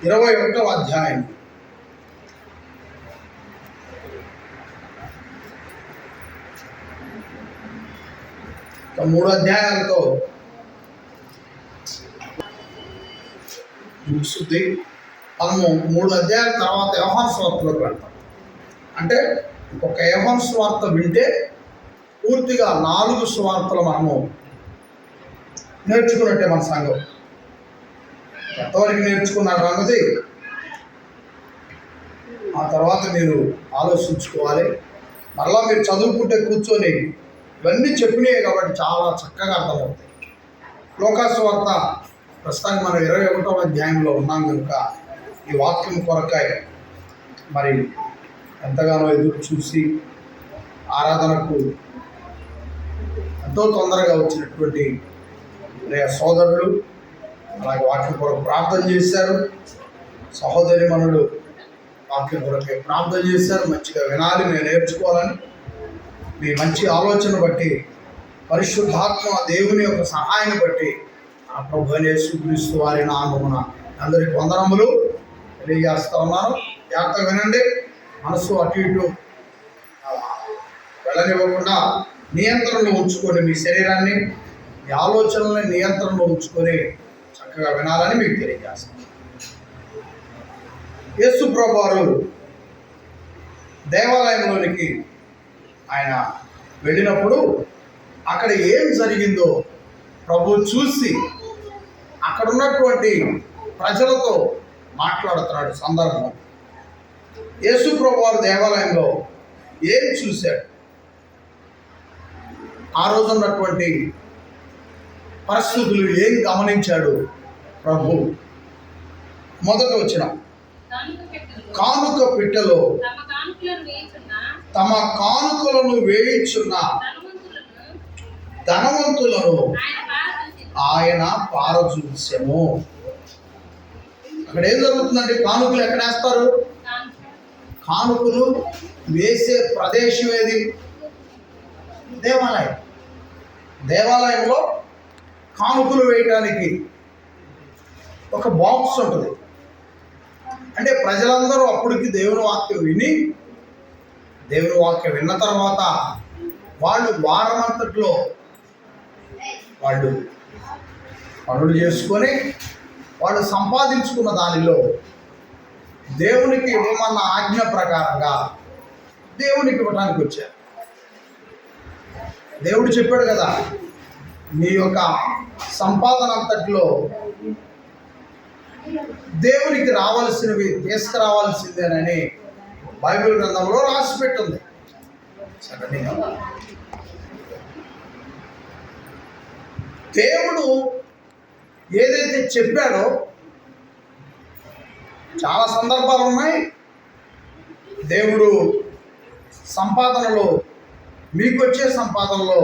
21వ అధ్యాయం. మూడు అధ్యాయాలతో ముగిస్తుంది. మనము 3 అధ్యాయాల తర్వాత యోహాను సువార్తలోకి వెళ్తాం. అంటే ఒక యోహాను సువార్త వింటే పూర్తిగా 4 సువార్తలు మనము నేర్చుకున్నట్టే. మన సంఘం ఎంతవరకు నేర్చుకున్నారు అన్నది ఆ తర్వాత మీరు ఆలోచించుకోవాలి. మరలా మీరు చదువుకుంటే కూర్చొని ఇవన్నీ చెప్పినాయి కాబట్టి చాలా చక్కగా అర్థమవుతాయి. లూకాసు వార్త ప్రస్తుతానికి మనం 21వ అధ్యాయంలో ఉన్నాం కనుక ఈ వాక్యం కొరకై మరి ఎంతగానో ఎదురు చూసి ఆరాధనకు ఎంతో తొందరగా వచ్చినటువంటి సోదరులు అలాగే వాక్యం కొరకు ప్రార్థన చేశారు. సహోదరి మనులు వాక్యం కొరకై ప్రార్థన చేశారు. మంచిగా వినాలి, మేము నేర్చుకోవాలని మీ మంచి ఆలోచన బట్టి పరిశుద్ధాత్మ దేవుని యొక్క సహాయాన్ని బట్టి ఆ ప్రభు యేసుక్రీస్తు వారి నామమున అందరికి వందనములు తెలియజేస్తా ఉన్నాను. జాగ్రత్తగా వినండి. మనసు అటు ఇటు వెళ్ళనివ్వకుండా నియంత్రణలో ఉంచుకొని మీ శరీరాన్ని, మీ ఆలోచనల్ని నియంత్రణలో ఉంచుకొని చక్కగా వినాలని మీకు తెలియజేస్తాను. యేసు ప్రభువు వారు దేవాలయంలోనికి ఆయన వెళ్ళినప్పుడు అక్కడ ఏం జరిగిందో ప్రభు చూసి అక్కడ ఉన్నటువంటి ప్రజలతో మాట్లాడుతున్నాడు. సందర్భం యేసు ప్రభువు వారు దేవాలయంలో ఏం చూశాడు, ఆ రోజు ఉన్నటువంటి పరిస్థితులు ఏం గమనించాడు ప్రభు. మొదట వచ్చిన కానుక పెట్టెలో తమ కానుకలను వేయించున్న ధనవంతులను ఆయన పారచూసెను. అక్కడ ఏం జరుగుతుందంటే కానుకలు ఎక్కడ వేస్తారు? కానుకలు వేసే ప్రదేశం ఏది? దేవాలయం. దేవాలయంలో కానుకలు వేయటానికి ఒక బాక్స్ ఉంటుంది. అంటే ప్రజలందరూ అప్పటికి దేవుని వాక్యం విన్న తర్వాత వాళ్ళు వారమంతట్లో వాళ్ళు పనులు చేసుకొని వాళ్ళు సంపాదించుకున్న దానిలో దేవునికి ఇవ్వమన్న ఆజ్ఞ ప్రకారంగా దేవునికి ఇవ్వడానికి వచ్చారు. దేవుడు చెప్పాడు కదా, నీ యొక్క సంపాదన అంతట్లో దేవునికి రావాల్సినవి తీసుకురావాల్సిందేనని బైబిల్ గ్రంథంలో రాసి పెట్టింది. దేవుడు ఏదైతే చెప్పాడో చాలా సందర్భాలు ఉన్నాయి. దేవుడు సంపాదనలో, మీకు వచ్చే సంపాదనలో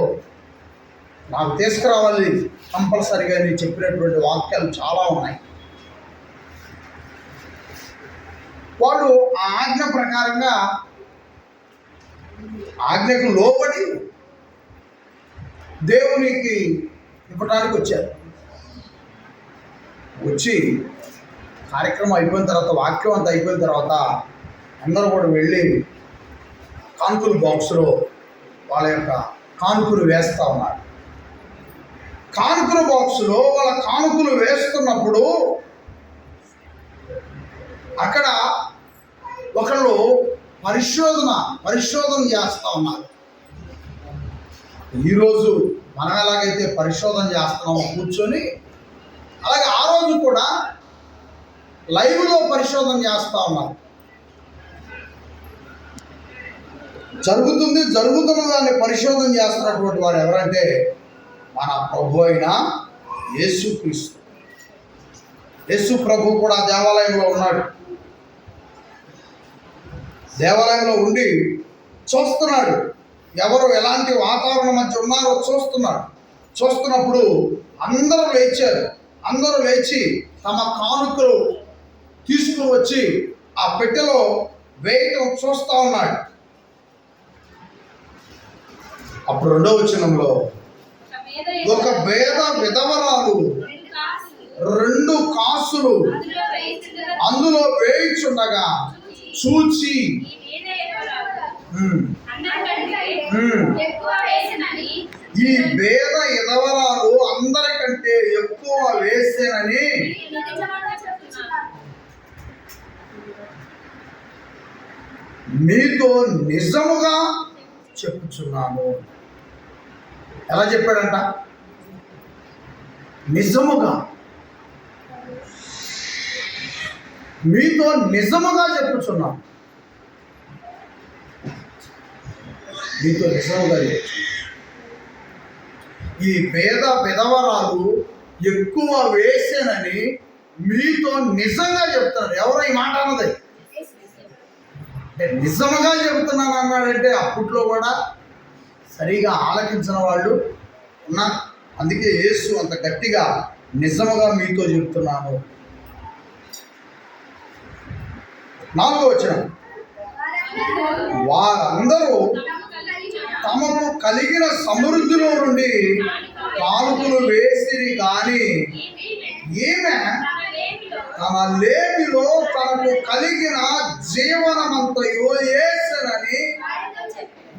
నాకు తీసుకురావాలి కంపల్సరిగా అని చెప్పినటువంటి వాక్యాలు చాలా ఉన్నాయి. వాళ్ళు ఆ ఆజ్ఞ ప్రకారంగా ఆజ్ఞకు లోబడి దేవునికి ఇవ్వడానికి వచ్చారు. వచ్చి కార్యక్రమం అయిపోయిన తర్వాత, వాక్యం అంతా అయిపోయిన తర్వాత అందరూ కూడా వెళ్ళి కానుకల బాక్స్లో వాళ్ళ యొక్క కానుకలు వేస్తూ ఉన్నారు. కానుకల బాక్సులో వాళ్ళ కానుకలు వేస్తున్నప్పుడు అక్కడ ఒకళ్ళు పరిశోధన చేస్తూ ఉన్నారు. ఈరోజు మనం ఎలాగైతే పరిశోధన చేస్తున్నామో కూర్చొని, అలాగే ఆ రోజు కూడా లైవ్లో పరిశోధన చేస్తూ ఉన్నారు. జరుగుతున్న దాన్ని పరిశోధన చేస్తున్నటువంటి వారు ఎవరంటే మన ప్రభు అయిన యేసుక్రీస్తు. యేసు ప్రభు కూడా దేవాలయంలో ఉన్నాడు. దేవాలయంలో ఉండి చూస్తున్నాడు, ఎవరు ఎలాంటి వాతావరణం మధ్య ఉన్నారో చూస్తున్నప్పుడు అందరూ లేచి తమ కానుకలు తీసుకుని వచ్చి ఆ పెట్టెలో వేయటం చూస్తూ ఉన్నాడు. అప్పుడు 2వ వచనంలో ఒక విధవరాలు 2 కాసులు అందులో వేయుచుండగా చూచి ఈ పేద ఎదవరాలు అందరికంటే ఎక్కువ వేసేనని మీతో నిజముగా చెప్పుచున్నాను. ఎలా చెప్పాడంట? నిజముగా, మీతో నిజముగా చెప్పుచున్నాను. మీతో నిజముగా చెప్పుచున్నాను. ఈ పేద విధవరాలు ఎక్కువ వేసేనని మీతో నిజంగా చెప్తున్నారు. ఎవరో ఈ మాట అన్నది అంటే నిజముగా చెబుతున్నాను అన్నాడంటే అప్పట్లో కూడా సరిగా ఆలకించిన వాళ్ళు ఉన్నారు. అందుకే యేసు అంత గట్టిగా నిజముగా మీతో చెప్తున్నాను. 4వ వచనం, వారందరూ తమకు కలిగిన సమృద్ధిలో నుండి కానుకలు వేసిరి గాని ఈమె తన లేమిలో తనకు కలిగిన జీవనమంతయు యేసనని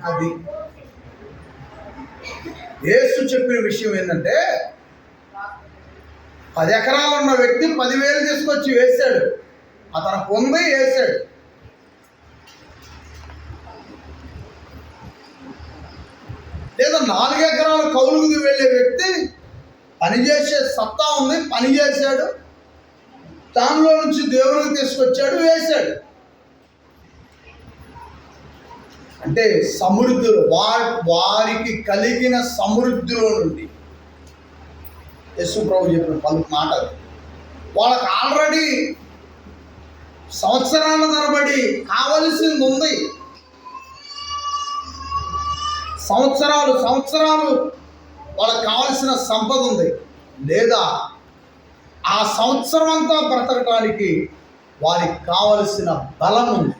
అది. యేసు చెప్పిన విషయం ఏంటంటే 10 ఎకరాలు ఉన్న వ్యక్తి 10,000 తీసుకొచ్చి వేశాడు. అతను పొంది వేశాడు. లేదా 4 ఎకరాలు కౌలుకు వెళ్ళే వ్యక్తి పనిచేసే సత్తా ఉంది, పని చేశాడు, దానిలో నుంచి దేవునికి తీసుకొచ్చాడు, వేశాడు. అంటే సమృద్ధిలో వారికి కలిగిన సమృద్ధిలో నుండి యేసు ప్రభు చెప్పిన పలుకు మాటలు. వాళ్ళకి ఆల్రెడీ సంవత్సరాల తరబడి కావలసింది ఉంది. సంవత్సరాలు వాళ్ళకి కావలసిన సంపద ఉంది. లేదా ఆ సంవత్సరం అంతా బ్రతకడానికి వారికి కావలసిన బలం ఉంది,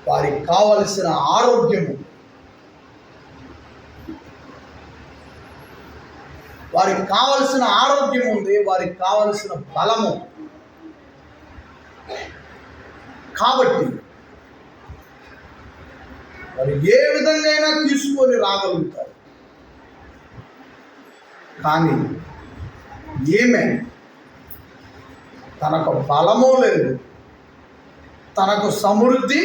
వారికి కావలసిన ఆరోగ్యము, వారికి కావలసిన ఆరోగ్యం ఉంది, వారికి కావలసిన బలము. కాబట్టి వారు ఏ విధంగా తీసుకొని రాగలుగుతారు. కానీ ఈమె తనకు బలము లేదు, తనకు సమృద్ధి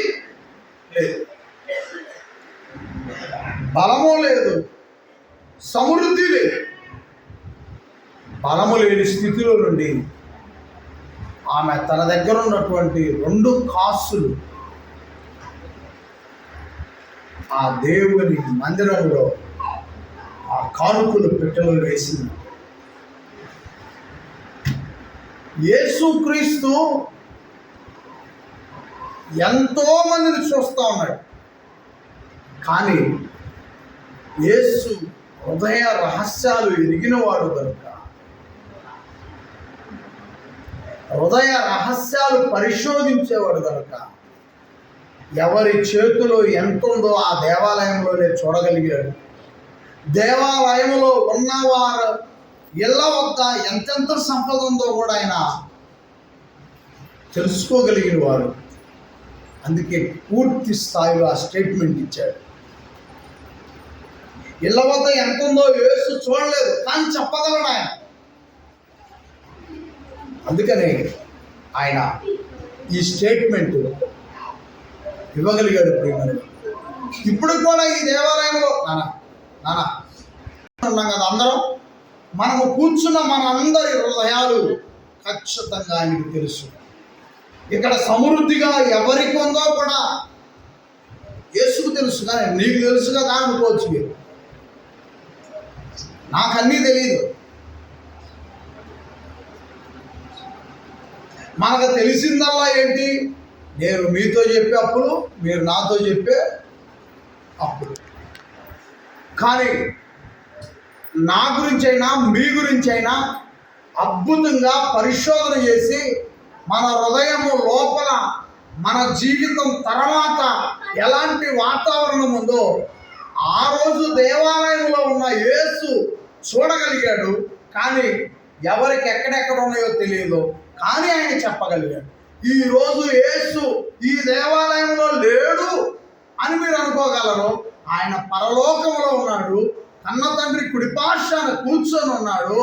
లేదు, బలము లేదు, సమృద్ధి లేదు. బలము లేని స్థితిలో నుండి ఆమె తన దగ్గర ఉన్నటువంటి 2 కాసులు ఆ దేవుని మందిరంలో ఆ కానుకలు పెట్టెలో వేసింది. యేసుక్రీస్తు ఎంతో మందిని చూస్తూ ఉన్నాడు. కానీ యేసు హృదయ రహస్యాలు ఎరిగినవాడు కనుక, హృదయ రహస్యాలు పరిశోధించేవాడు కనుక ఎవరి చేతిలో ఎంత ఉందో ఆ దేవాలయంలోనే చూడగలిగాడు. దేవాలయంలో ఉన్నవారు ఇళ్ళ వద్ద ఎంతెంత సంపద ఉందో కూడా ఆయన తెలుసుకోగలిగిన వాడు. అందుకే పూర్తి స్థాయిలో ఆ స్టేట్మెంట్ ఇచ్చాడు. ఇళ్ళ వద్ద ఎంత ఉందో యేసు చూడలేదు, కానీ చెప్పగలడు ఆయన. అందుకనే ఆయన ఈ స్టేట్మెంట్ ఇవ్వగలిగాడు. ప్రియమైన ఇప్పుడు కూడా ఈ దేవాలయంలో ఉన్నాం కదా అందరం, మనము కూర్చున్న మన అందరి హృదయాలు ఖచ్చితంగా ఆయనకు తెలుసు. ఇక్కడ సమృద్ధిగా ఎవరికి ఉందో కూడా యేసుకు తెలుసు. కానీ నీకు తెలుసు కదా అనుకోవచ్చు మీరు, నాకన్నీ తెలియదు. మనకు తెలిసిందల్లా ఏంటి? నేను మీతో చెప్పే అప్పుడు, మీరు నాతో చెప్పే అప్పుడు. కానీ నా గురించి అయినా మీ గురించి అయినా అద్భుతంగా పరిశోధన చేసి మన హృదయము లోపల మన జీవితం తర్వాత ఎలాంటి వాతావరణం ఉందో ఆ రోజు దేవాలయంలో ఉన్న యేసు చూడగలిగాడు. కానీ ఎవరికి ఎక్కడెక్కడ ఉన్నాయో తెలియదు, కానీ ఆయన చెప్పగలిగాడు. ఈరోజు యేసు ఈ దేవాలయంలో లేడు అని మీరు అనుకోగలరు. ఆయన పరలోకంలో ఉన్నాడు, కన్న తండ్రి కుడిపార్శ్వాన కూర్చొని ఉన్నాడు.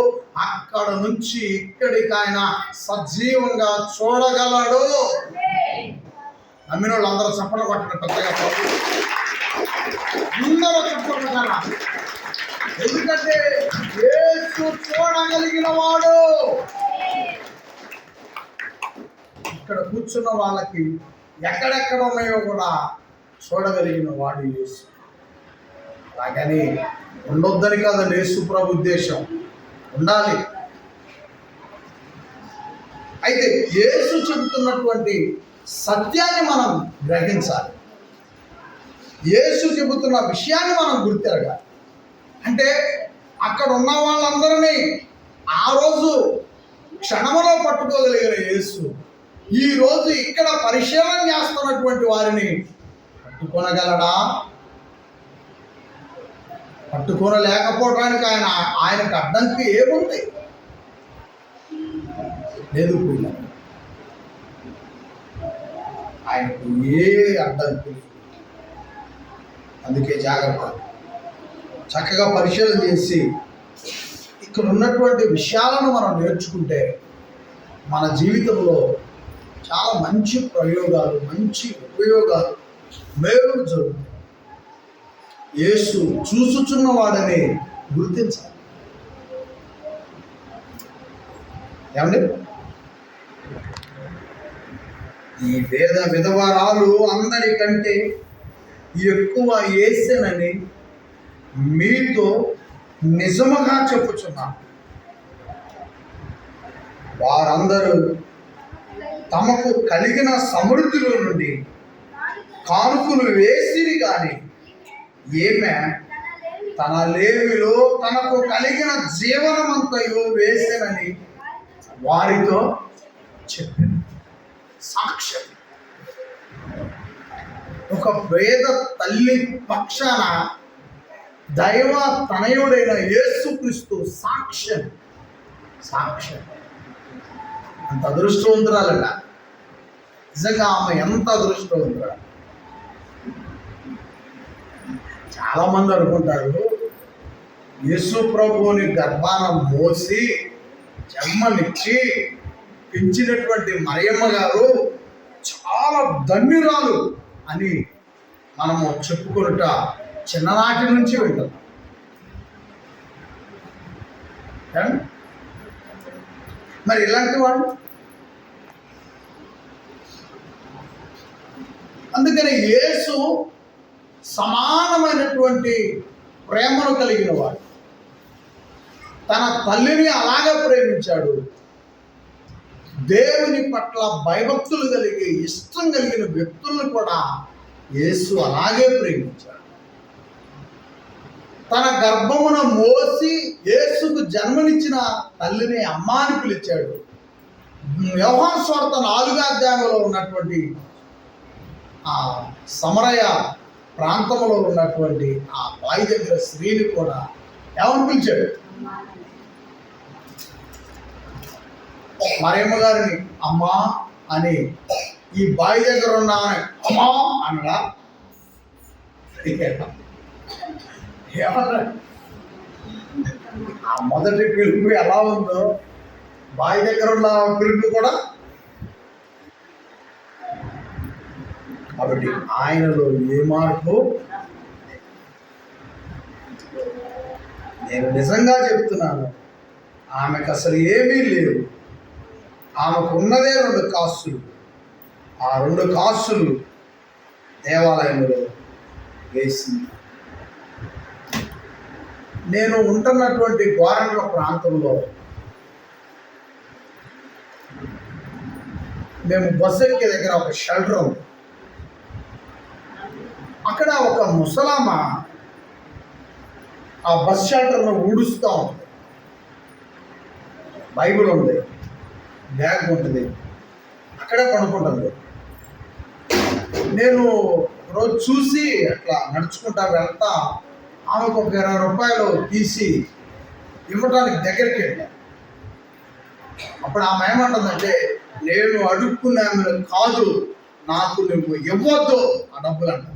అక్కడ నుంచి ఇక్కడికి ఆయన సజీవంగా చూడగలడు. నమ్మిన వాళ్ళు అందరూ చప్పట్లు కొట్టడం పెద్దగా అందరూ చప్పట్లు కొట్టాలా? ఎందుకంటే యేసు చూడగలిగిన వాడు. ఇక్కడ కూర్చున్న వాళ్ళకి ఎక్కడెక్కడ ఉన్నాయో కూడా చూడగలిగిన వాడు యేసు. అలాగని ఉండొద్దని కాదండి యేసు ప్రభు ఉద్దేశం, ఉండాలి. అయితే యేసు చెబుతున్నటువంటి సత్యాన్ని మనం గ్రహించాలి. యేసు చెబుతున్న విషయాన్ని మనం గుర్తెరగాలి. అంటే అక్కడ ఉన్న వాళ్ళందరినీ ఆ రోజు క్షణంలో పట్టుకోగలిగిన యేసు ఈరోజు ఇక్కడ పరిశీలన చేస్తున్నటువంటి వారిని పట్టుకొనగలడా? పట్టుకోనలేకపోవడానికి ఆయనకు అడ్డంకి ఏముంది? లేదు, ఆయనకు ఏ అడ్డంకి. అందుకే జాగ్రత్త, చక్కగా పరిశీలన చేసి ఇక్కడ ఉన్నటువంటి విషయాలను మనం నేర్చుకుంటే మన జీవితంలో చాలా మంచి ప్రయోగాలు, మంచి ఉపయోగాలు, మేలు జరుగుతాయి. యేసు చూసుచున్న వాడని గుర్తించాలి. ఏమండి, ఈ విధవరాలు అందరికంటే ఎక్కువ యేసేనని మీతో నిజముగా చెప్పుచున్నాను. వారందరూ తమకు కలిగిన సమృద్ధిలో నుండి కానుకలు వేసిరి, కానీ ఈమె తన లేమిలో తనకు కలిగిన జీవనమంతయు వేసేనని వారితో చెప్పింది. సాక్ష్యం. ఒక పేద తల్లి పక్షాన దైవ తనయుడైన యేసుక్రీస్తు సాక్ష్యం. అంత అదృష్టవంతురాలట. నిజంగా ఆమె ఎంత అదృష్టవంతురాలు. చాలా మంది అనుకుంటారు యేసు ప్రభువుని గర్భాన మోసి జన్మనిచ్చి పెంచినటువంటి మరియమ్మ గారు చాలా ధన్యురాలు అని మనము చెప్పుకొనుట చిన్ననాటి నుంచి వింటాం. మరి ఇలాంటి వాడు, అందుకని యేసు సమానమైనటువంటి ప్రేమను కలిగిన వాడు. తన తల్లిని అలాగే ప్రేమించాడు. దేవుని పట్ల భయభక్తులు కలిగి ఇష్టం కలిగిన వ్యక్తులను కూడా యేసు అలాగే ప్రేమించాడు. తన గర్భమున మోసి యేసుకు జన్మనిచ్చిన తల్లిని అమ్మ అని పిలిచాడు. యోహాను సువార్త 4వ అధ్యాయంలో ఉన్నటువంటి ఆ సమరయ ప్రాంతంలో ఉన్నటువంటి ఆ బావి దగ్గర స్త్రీని కూడా ఏమని పిలిచాడు? మరియమ్మ గారిని అమ్మా అని, ఈ బావి దగ్గర ఉన్న అమ్మా అనడా? ఏమన్నా ఆ మొదటి పిలుపు ఎలా ఉందో బావి దగ్గర ఉన్న పిలుపు కూడా. కాబట్టి ఆయనలో ఏ మార్పు. నేను నిజంగా చెప్తున్నాను, ఆమెకు అసలు ఏమీ లేవు. ఆమెకు ఉన్నదే 2 కాసులు. ఆ 2 కాసులు దేవాలయంలో వేసింది. నేను ఉంటున్నటువంటి గోరంట్ల ప్రాంతంలో మేము బస్సు ఎక్కే దగ్గర ఒక షెల్టర్ ఉంది. అక్కడ ఒక ముసలామ ఆ బస్ షెల్టర్ను ఊడుస్తూ ఉంది. బైబిల్ ఉంది, బ్యాగ్ ఉంటుంది, అక్కడే పడుకుంటుంది. నేను రోజు చూసి అట్లా నడుచుకుంటా వెళ్తా ఆమెకు ఒక 20 రూపాయలు తీసి ఇవ్వడానికి దగ్గరికి వెళ్ళా. అప్పుడు ఆమె ఏమంటుందంటే, నేను అడుక్కున్నాను కాదు, నాకు నువ్వు ఇవ్వద్దు ఆ డబ్బులు అంట.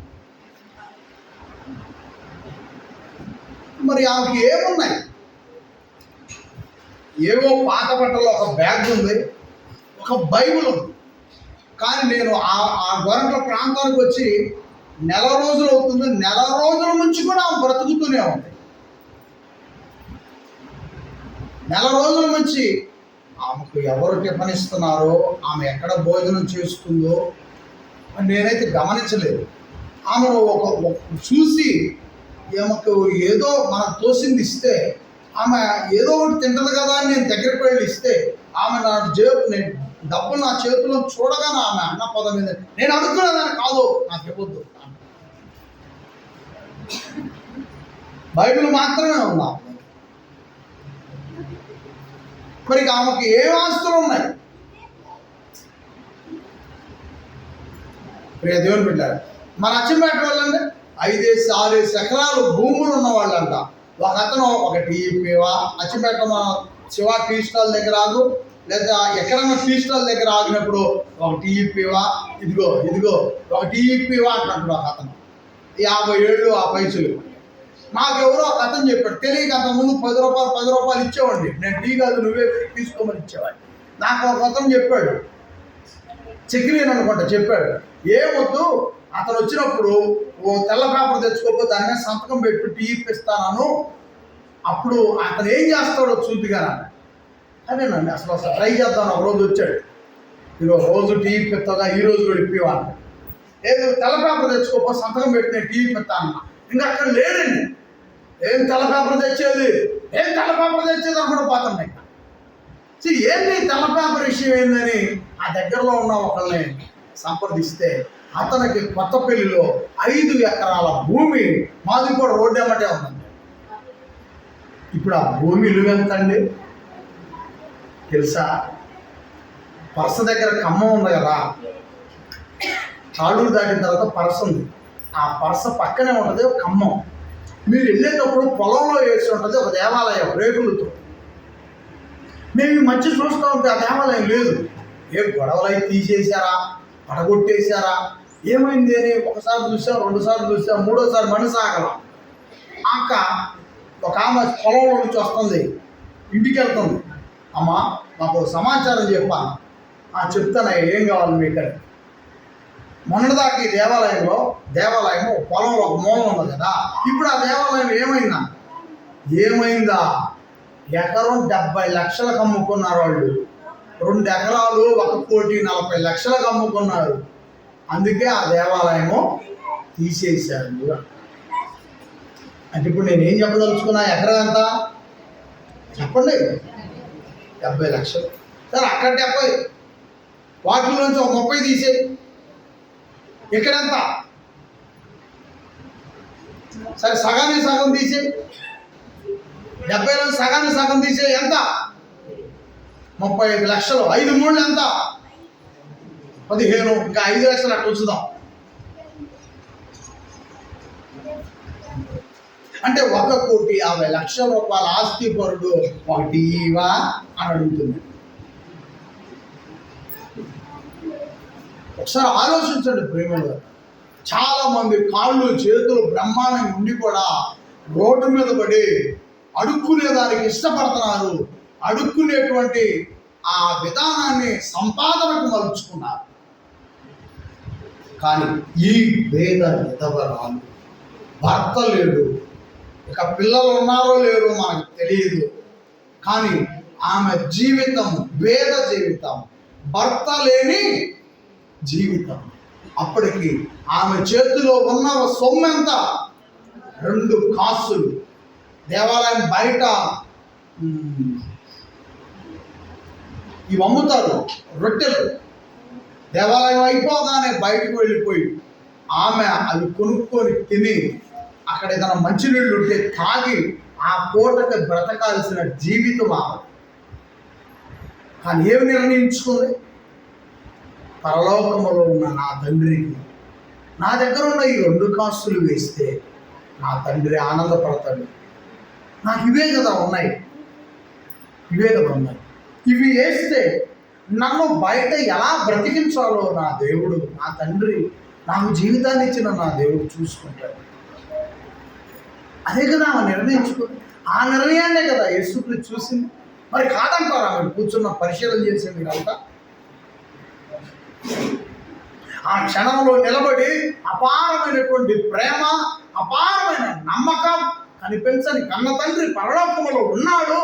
మరి ఆమెకి ఏమున్నాయి? ఏవో పాత బట్టలో ఒక బ్యాగ్ ఉంది, ఒక బైబిల్ ఉంది. కానీ నేను ఆ గొర్రెల ప్రాంతానికి వచ్చి నెల రోజులు అవుతుంది. నెల రోజుల నుంచి కూడా ఆమె బ్రతుకుతూనే ఉంది. నెల రోజుల నుంచి ఆమెకు ఎవరు టిఫిన్ ఇస్తున్నారో, ఆమె ఎక్కడ భోజనం చేస్తుందో నేనైతే గమనించలేదు. ఆమెను ఒక చూసి ఆమెకు ఏదో మనకు తోసింది ఇస్తే, ఆమె ఏదో ఒకటి తింటది కదా అని నేను దగ్గరికి వెళ్ళి ఇస్తే, ఆమె నేను డబ్బులు నా చేతిలో చూడగానే ఆమె అన్న పదం మీద, నేను అడుగుతున్నదాన్ని కాదు, నాకు ఇవ్వద్దు. బైబిల్ మాత్రమే ఉన్నా. మరి ఆమెకి ఏం ఆస్తులు ఉన్నాయి? ప్రియ దేవుని బిడ్డారు, మన అచ్చంపేట వాళ్ళంటే 5-6 ఎకరాలు భూములు ఉన్న వాళ్ళంట. ఒక అతను ఒక టీఈపీవా, అచ్చంపేట మన శివ టీ స్టాల్ దగ్గర ఆగు, లేదా ఎక్కడన్నా టీ స్టాల్ దగ్గర ఆగినప్పుడు ఒక టీఈపీవా, ఇదిగో ఒక టీఈపీవా అంటున్నాడు ఒక అతను. 50 ఏళ్ళు ఆ పైసలు. నాకెవరో ఒక అతను చెప్పాడు, తెలియక అంతకుముందు 10 రూపాయలు ఇచ్చేవాడిని. నేను టీ కాదు నువ్వే తీసుకోమని ఇచ్చేవాడిని. నాకు ఒక అతను చెప్పాడు, చక్రీని అనుకుంటా, చెప్పాడు, ఏమొద్దు, అతను వచ్చినప్పుడు ఓ తెల్ల పేపర్ తెచ్చుకోకపోతే దాని మీద సంతకం పెట్టి టీ ఇప్పిస్తాను, అప్పుడు అతను ఏం చేస్తాడో చూద్దిగా. అదేనండి, అసలు ట్రై చేద్దాను. ఒక రోజు వచ్చాడు, ఈరోజు రోజు టీ ఇప్పిస్తాగా, ఈ రోజు కూడా ఇప్పివాను. ఏదో తెల్ల పేపర్ తెచ్చుకోకపోతే సంతకం పెట్టి నేను టీ ఇప్పిస్తాను. ఇంకా అక్కడ లేడండి. ఏం తెల్ల పేపర్ తెచ్చేది అనుకుంటూ పోతున్నాయి. ఏంటి తెల్ల పేపర్ విషయం ఏందని ఆ దగ్గరలో ఉన్న ఒకళ్ళని సంప్రదిస్తే, అతనికి కొత్తపల్లిలో 5 ఎకరాల భూమి మాదిపూడ రోడ్డు ఎమ్మటే ఉందండి. ఇప్పుడు ఆ భూమి విలువ ఎంత అండి తెలుసా? పరస దగ్గర ఖమ్మం ఉంది కదా, తాళూరు దాటిన తర్వాత పరస ఉంది. ఆ పరస పక్కనే ఉంటుంది ఒక ఖమ్మం. మీరు వెళ్ళేటప్పుడు పొలంలో వేసి ఉంటుంది ఒక దేవాలయం రేకులతో. మేము ఈ మధ్య చూస్తూ ఉంటే ఆ దేవాలయం లేదు. ఏ గొడవలు తీసేశారా, పడగొట్టేశారా, ఏమైంది అని ఒకసారి చూసాం, 2 సార్లు చూసాం, 3వ సారి మనిషి ఆగలం. అక్క ఒక ఆమె పొలంలో నుంచి వస్తుంది, ఇంటికి వెళ్తుంది. అమ్మ మాకు సమాచారం చెప్పాను. చెప్తాను, ఏం కావాలి మీకు? మొన్నటిదాకా ఈ దేవాలయం పొలంలో ఒక మూలం ఉంది కదా, ఇప్పుడు ఆ దేవాలయం ఏమైందా? ఎకరం 70 లక్షలకు అమ్ముకున్నారు వాళ్ళు. 2 ఎకరాలు 1,40,00,000లకు అమ్ముకున్నారు. అందుకే ఆ దేవాలయము తీసేశారు. అంటే ఇప్పుడు నేనేం చెప్పదలుచుకున్నా? ఎకరం ఎంత చెప్పండి? 70 లక్షలు. సరే, అక్కడ 70, వాటిలోంచి ఒక 30 తీసేయి. ఇక్కడెంత? సరే, సగం తీసేయి. 70లో సగం తీసేయి. ఎంత? 35 లక్షలు. 5 3 ఎంత? 15. ఇంకా 5 లక్షలు అట్లా ఉంచుదాం. అంటే 1,50,00,000 రూపాయల ఆస్తి పరుడు ఒకటి ఇవా అని అడుగుతుంది. ఒకసారి ఆలోచించండి ప్రేమలో. చాలా మంది కాళ్ళు చేతులు బ్రహ్మాండంగా ఉండి కూడా రోడ్డు మీద పడి అడుక్కునేదానికి ఇష్టపడుతున్నారు. అడుక్కునేటువంటి ఆ విధానాన్ని సంపాదనకు మలుచుకున్నారు. కానీ ఈ పేద విధవరాలు, భర్త లేడు, ఇక పిల్లలు ఉన్నారో లేరో మనకు తెలియదు, కానీ ఆమె జీవితం పేద జీవితం, భర్త లేని జీవితం. అప్పటికి ఆమె చేతిలో ఉన్న సొమ్ము ఎంత? 2 కాసులు. దేవాలయం బయట ఇవి అమ్ముతారు, రొట్టెలు. దేవాలయం అయిపోగానే బయటకు వెళ్ళిపోయి ఆమె అవి కొనుక్కొని తిని, అక్కడ ఏదైనా మంచినీళ్ళు ఉంటే తాగి ఆ పూటకి బ్రతకాల్సిన జీవితం ఆమె. కానీ ఏమి నిర్ణయించుకుంది? పరలోకములో ఉన్న నా తండ్రికి నా దగ్గర ఉన్న ఈ 2 కాసులు వేస్తే నా తండ్రి ఆనందపడతాడు. నాకు ఇవే కదా ఉన్నాయి. ఇవి వేస్తే నన్ను బయట ఎలా బ్రతికించాలో నా దేవుడు, నా తండ్రి, నాకు జీవితాన్ని ఇచ్చిన నా దేవుడు చూసుకుంటాడు. అదే కదా ఆమె నిర్ణయించుకుంది. ఆ నిర్ణయాన్నే కదా యేసుక్రీస్తు చూసింది. మరి కాదంటారా మీరు కూర్చున్న పరిశీలన చేసే మీరంతా? ఆ క్షణంలో నిలబడి అపారమైనటువంటి ప్రేమ, అపారమైన నమ్మకం, కనిపించని కన్న తండ్రి పరలోకములో ఉన్నాడు,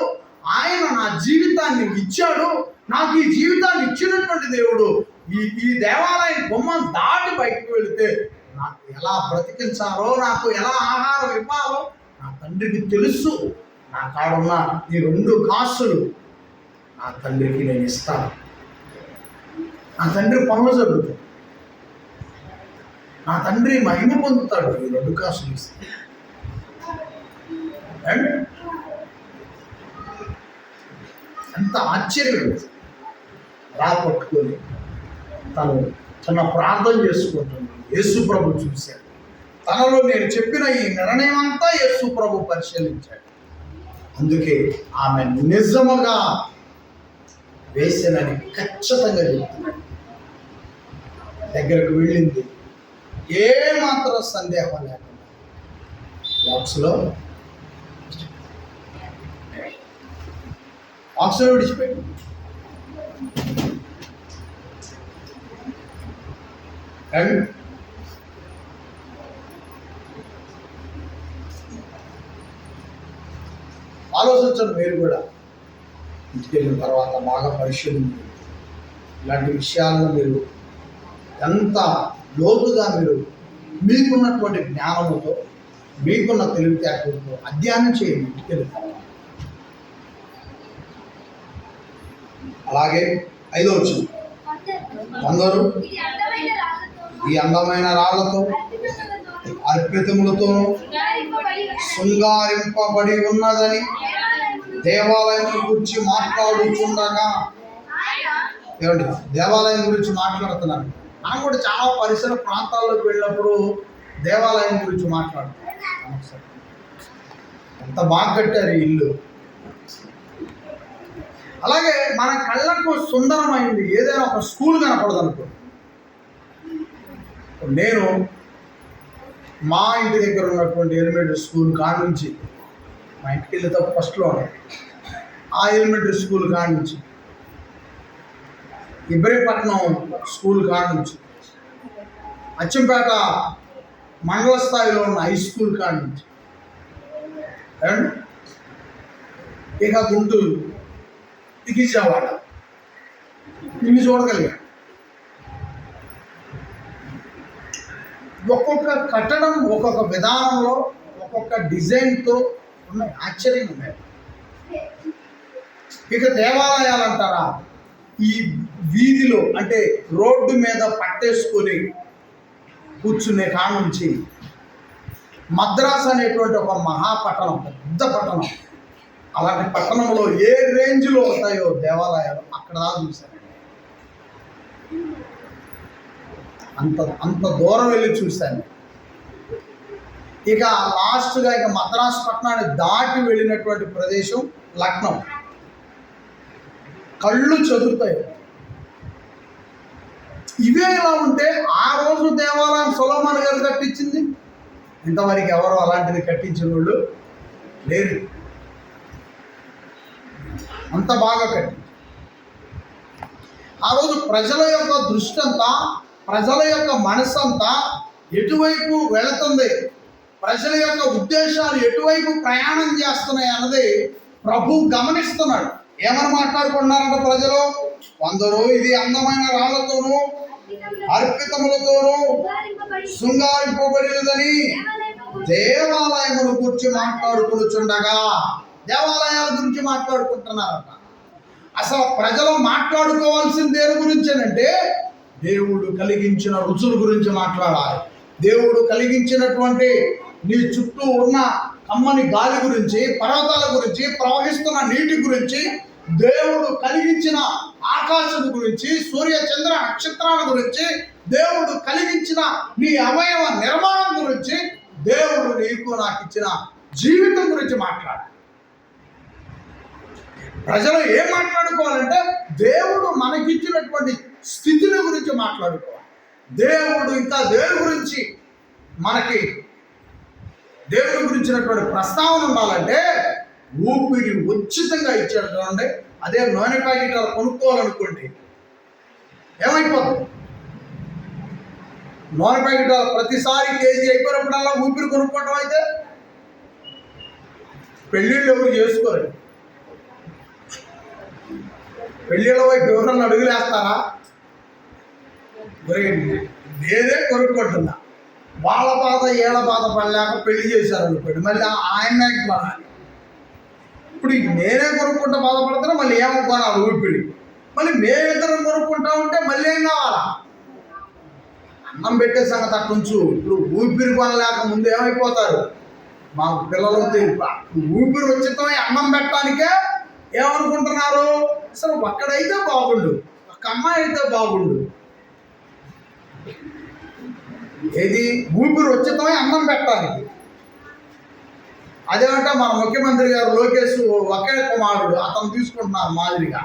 ఆయన నా జీవితాన్ని ఇచ్చాడు, నాకు ఈ జీవితాన్ని ఇచ్చినటువంటి దేవుడు ఈ దేవాలయం గుమ్మం దాటి బయటకు వెళితే నాకు ఎలా బ్రతికించాలో, నాకు ఎలా ఆహారం ఇవ్వాలో నా తండ్రికి తెలుసు. నా కాడున్న ఈ 2 కాసులు నా తండ్రికి నేను ఇస్తాను. నా తండ్రి పనులు జరుగుతాయి, నా తండ్రి మహిమ పొందుతాడు ఈ 2 కాసులు ఇస్తే. అండ్ ఎంత ఆశ్చర్యం! పట్టుకొని తను చిన్న ప్రార్థన చేసుకుంటున్నాడు. యేసు ప్రభు చూశాడు. తనలో నేను చెప్పిన ఈ నిర్ణయం అంతా యేసు ప్రభు పరిశీలించాడు. అందుకే ఆమె నిజముగా వేసినని ఖచ్చితంగా చెప్తున్నాడు. దగ్గరకు వెళ్ళింది, ఏమాత్రం సందేహం లేకుండా బాక్స్లో విడిచిపెట్టి అండ్ ఆలోచించండి. మీరు కూడా ఇంటికి వెళ్ళిన తర్వాత బాగా పరిశీలించి ఇలాంటి విషయాలను మీరు ఎంత లోతుగా మీరు మీకున్నటువంటి జ్ఞానముతో, మీకున్న తెలివితేటలతో అధ్యయనం చేయండి ఇంటికి వెళ్ళిన తర్వాత. అలాగే 5వ వచనం, అందరూ ఈ అందమైన రాళ్లతో అర్పితములతో శృంగారింపబడి ఉన్నదని దేవాలయం గురించి మాట్లాడుతుండగా, ఏమండి దేవాలయం గురించి మాట్లాడుతున్నాను. మనం కూడా చాలా పరిసర ప్రాంతాల్లోకి వెళ్ళినప్పుడు దేవాలయం గురించి మాట్లాడుతున్నాం. ఎంత బాగా కట్టారు ఈ ఇల్లు. అలాగే మన కళ్ళకు సుందరమైంది ఏదైనా ఒక స్కూల్ కనపడదు అనుకో. నేను మా ఇంటి దగ్గర ఉన్నటువంటి ఎలిమెంటరీ స్కూల్ కాడ నుంచి, మా ఇంటికి వెళ్తే ఫస్ట్లో ఆ ఎలిమెంటరీ స్కూల్ కాడ నుంచి, ఇబ్రహీంపట్నం స్కూల్ కాడ నుంచి, అచ్చంపేట మండల స్థాయిలో ఉన్న హై స్కూల్ కాడ నుంచి, అండ్ ఇక గుంటూరు, ఇక విజయవాడ, ఇవి చూడగలిగాను. ఒక్కొక్క కట్టడం ఒక్కొక్క విధానంలో, ఒక్కొక్క డిజైన్తో ఉన్నాయి. ఆశ్చర్యంగా ఉన్నాయి. ఇక దేవాలయాలు అంటారా, ఈ వీధిలో అంటే రోడ్డు మీద పట్టేసుకొని కూర్చునే కాడ నుంచి మద్రాసు అనేటువంటి ఒక మహాపట్టణం, పెద్ద పట్టణం, అలాంటి పట్టణంలో ఏ రేంజ్లో ఉంటాయో దేవాలయాలు అక్కడ చూశాను. అంత దూరం వెళ్ళి చూశాను. ఇక లాస్ట్గా ఇక మద్రాసు పట్టణాన్ని దాటి వెళ్ళినటువంటి ప్రదేశం లక్నో. కళ్ళు చదువుతాయి. ఇవే ఇలా ఉంటే ఆ రోజు దేవాలయం సొలొమోను గారు కట్టించింది. ఇంతవరకు ఎవరు అలాంటిది కట్టించిన వాళ్ళు లేరు. అంత బాగా కట్టి ఆ రోజు ప్రజల యొక్క దృష్టి అంతా, ప్రజల యొక్క మనసు అంతా ఎటువైపు వెళుతుంది, ప్రజల యొక్క ఉద్దేశాలు ఎటువైపు ప్రయాణం చేస్తున్నాయి అన్నది ప్రభు గమనిస్తున్నాడు. ఏమని మాట్లాడుకుంటున్నారంట ప్రజలు? కొందరు ఇది అందమైన రాళ్లతోనూ అర్పితములతోనూ శృంగారింపబడినదని దేవాలయముల గురించి మాట్లాడుకుంటుండగా, దేవాలయాల గురించి మాట్లాడుకుంటున్నారట. అసలు ప్రజలు మాట్లాడుకోవాల్సిన దేని గురించేనంటే దేవుడు కలిగించిన రుచుల గురించి మాట్లాడాలి. దేవుడు కలిగించినటువంటి నీ చుట్టూ ఉన్న కమ్మని గాలి గురించి, పర్వతాల గురించి, ప్రవహిస్తున్న నీటి గురించి, దేవుడు కలిగించిన ఆకాశం గురించి, సూర్య చంద్ర నక్షత్రాల గురించి, దేవుడు కలిగించిన నీ అవయవ నిర్మాణం గురించి, దేవుడు నీకు నాకు ఇచ్చిన జీవితం గురించి మాట్లాడాలి. ప్రజలు ఏం మాట్లాడుకోవాలంటే దేవుడు మనకిచ్చినటువంటి స్థితిని గురించి మాట్లాడుకోవాలి. దేవుడు ఇంకా దేవుడి గురించి మనకి దేవుడి గురించినటువంటి ప్రస్తావన ఉండాలంటే ఊపిరి ఉచితంగా ఇచ్చాడు చూడండి. అదే నూనె ప్యాకెట్ కొనుక్కోవాలనుకోండి ఏమైపోతుంది? నూనె ప్యాకెట్ ప్రతిసారి కేజీ అయిపోయినప్పుడల్లా ఊపిరి కొనుక్కోవడం అయితే పెళ్ళిళ్ళు ఎవరు చేసుకోరు. పెళ్ళిళ్ళ వైపు ఎవరన్నా అడుగులేస్తారా? నేనే కొనుక్కుంటున్నా. వాళ్ళ బాధ ఏళ్ళ బాధ పడలేక పెళ్లి చేశారు అనుకోండి, మళ్ళీ ఆయన పడాలి. ఇప్పుడు నేనే కొనుక్కుంటా బాధపడుతున్నా, మళ్ళీ ఏమనుకోవాలి ఊపిరి. మళ్ళీ మేమిద్దరం కొనుక్కుంటా ఉంటే మళ్ళీ ఏం కావాలా? అన్నం పెట్టే సంగతి అట్టుంచు. ఇప్పుడు ఊపిరి కొనలేక ముందు ఏమైపోతారు? మాకు పిల్లలు ఊపిరి ఉచితమై అన్నం పెట్టడానికే ఏమనుకుంటున్నారు? అసలు ఒక్కడైతే బాగుండు, ఒక అమ్మాయి అయితే బాగుండు. ఏది? ఊపిరి ఉచితమై అన్నం పెట్టడానికి. అదేమంటే మన ముఖ్యమంత్రి గారు లోకేష్ ఒకే కుమారుడు, అతను తీసుకుంటున్నారు మాదిరిగా.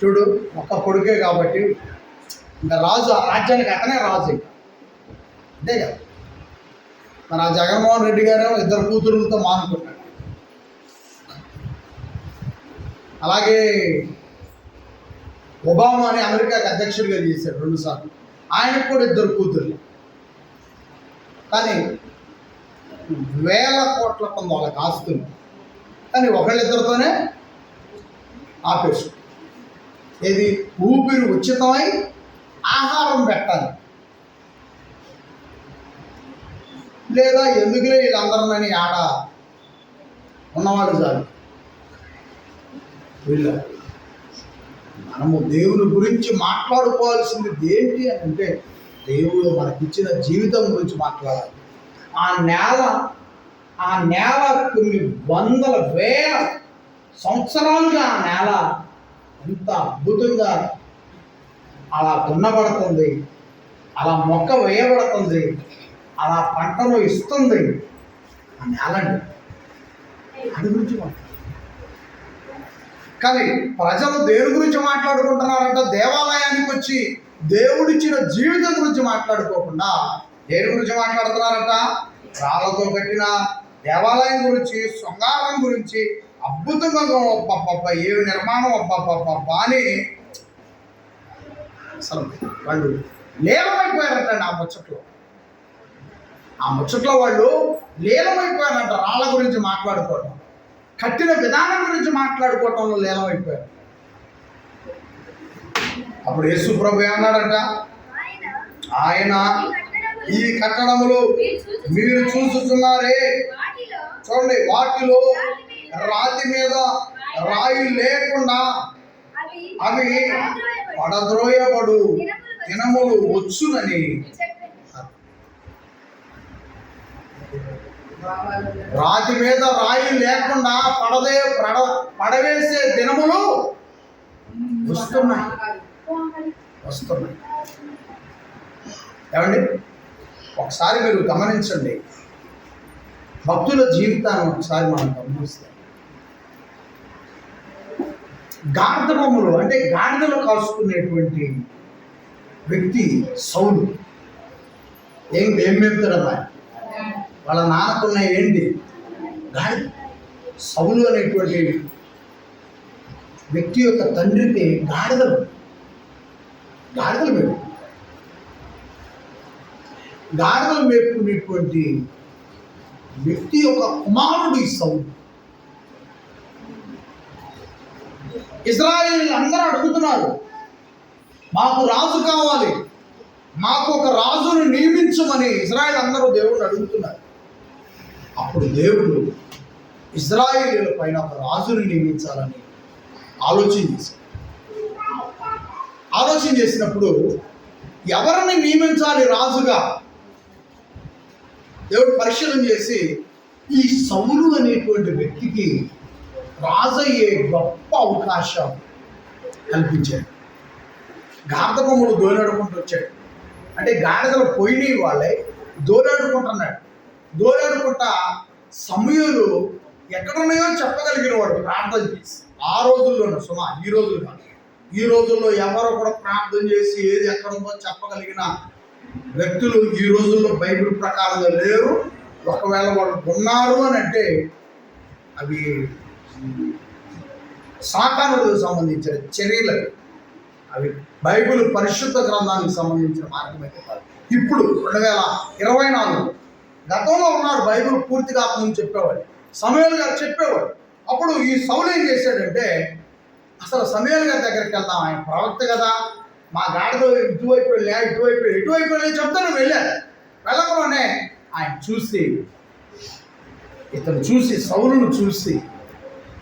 చూడు, ఒక్క కొడుకే కాబట్టి ఇంకా రాజు, ఆ రాజ్యానికి అతనే రాజు. ఇంకా అంతే కదా. మన జగన్మోహన్ రెడ్డి గారు ఇద్దరు కూతురులతో మానుకున్నాడు. అలాగే ఒబామా అని అమెరికాకి అధ్యక్షుడిగా చేశాడు 2 సార్లు. ఆయనకు కూడా 2 కూతుర్లు. కానీ వేల కోట్ల కొంత వాళ్ళకి ఆస్తులు. కానీ ఒకళ్ళిద్దరితోనే ఆపేసు. ఏది? ఊపిరి ఉచితమై ఆహారం పెట్టాలి. లేదా ఎందుకులే వీళ్ళందరినీ ఆడ ఉన్నవాళ్ళు చాలు. వీళ్ళ మనము దేవుని గురించి మాట్లాడుకోవాల్సింది ఏంటి అని అంటే, దేవుడు మనకిచ్చిన జీవితం గురించి మాట్లాడాలి. ఆ నేల కొన్ని వందల వేల సంవత్సరాలుగా ఆ నేల ఎంత అద్భుతంగా అలా దున్నబడుతుంది, అలా మొక్క వేయబడుతుంది, అలా పంటను ఇస్తుంది. ఆ నేలండి దాని గురించి కానీ ప్రజలు దేని గురించి మాట్లాడుకుంటున్నారంట? దేవాలయానికి వచ్చి దేవుడిచ్చిన జీవితం గురించి మాట్లాడుకోకుండా దేని గురించి మాట్లాడుతున్నారంట? రాళ్లతో కట్టిన దేవాలయం గురించి, శృంగారం గురించి, అద్భుతంగా ఏ నిర్మాణం అబ్బా అని అసలు వాళ్ళు లీలమైపోయారంటండి. ఆ ముచ్చట్లో వాళ్ళు లీలమైపోయారంట. రాళ్ళ గురించి మాట్లాడుకోవటం, కట్టిన విధానం గురించి మాట్లాడుకోవటంలో లీలమైపోయారు. అప్పుడు యేసు ప్రభు ఏమన్నాడంట? ఆయన ఈ కట్టడములు మీరు చూస్తున్నారే, చూడండి, వాటిలో రాతి మీద రాయి లేకుండా అవి పడద్రోయబడు దినములు వచ్చునని. రాతి మీద రాయి లేకుండా పడవేసే దినములు వస్తున్నాయి. ఏమండి, ఒకసారి మీరు గమనించండి, భక్తుల జీవితాన్ని ఒకసారి మనం గమనిస్తాం. గాడిదలు అంటే గాడిదలు కాసుకునేటువంటి వ్యక్తి సౌలు. ఏం మెప్తాడమ్మా? వాళ్ళ నాన్నకున్న ఏంటి? గాడిద. సౌలు అనేటువంటి వ్యక్తి యొక్క తండ్రికి గాడిదలు మేపుకునేటువంటి వ్యక్తి యొక్క కుమారుడు ఈ సౌలు. ఇజ్రాయేల్ అందరూ అడుగుతున్నారు, మాకు రాజు కావాలి, మాకు ఒక రాజును నియమించమని ఇజ్రాయేల్ అందరూ దేవుడిని అడుగుతున్నారు. అప్పుడు దేవుడు ఇజ్రాయేలీల పైన ఒక రాజుని నియమించాలని ఆలోచన చేసినప్పుడు ఎవరిని నియమించాలి రాజుగా దేవుడు పరిశీలన చేసి ఈ సౌలు అనేటువంటి వ్యక్తికి రాజు అయ్యే గొప్ప అవకాశం కల్పించాడు. గాడిదలు దోలాడుకుంటూ వచ్చాడు. అంటే గాడిదలు పోయినవి వాళ్ళే దోలాడుకుంటున్నాడు. దోలాడుకుంటా సమూయేలు ఎక్కడున్నాయో చెప్పగలిగిన వాడు ప్రార్థన చేసి. ఆ రోజుల్లోనే సుమా, ఈ రోజులు కాదు. ఈ రోజుల్లో ఎవరు కూడా ప్రార్థన చేసి ఏది ఎక్కడుందో చెప్పగలిగిన వ్యక్తులు ఈ రోజుల్లో బైబిల్ ప్రకారంగా లేరు. ఒకవేళ వాళ్ళు ఉన్నారు అని అంటే అవి సాతానులకు సంబంధించిన చర్యలు, అవి బైబిల్ పరిశుద్ధ గ్రంథానికి సంబంధించిన మార్గం అయితే కాదు. ఇప్పుడు 2024 గతంలో ఉన్నారు బైబిల్ పూర్తిగా ముందు చెప్పేవాడు, సమూయేలు గారు చెప్పేవాడు. అప్పుడు ఈ సౌలు ఏం చేశాడంటే, అసలు సమూయేలు గారి దగ్గరికి వెళ్దాం, ఆయన ప్రవక్త కదా, మా గాడితో ఇటువైపు వెళ్ళా ఎటువైపు వెళ్ళి చెప్తాను వెళ్ళాడు. వెళ్ళకలోనే ఆయన ఇతను చూసి సౌలును చూసి,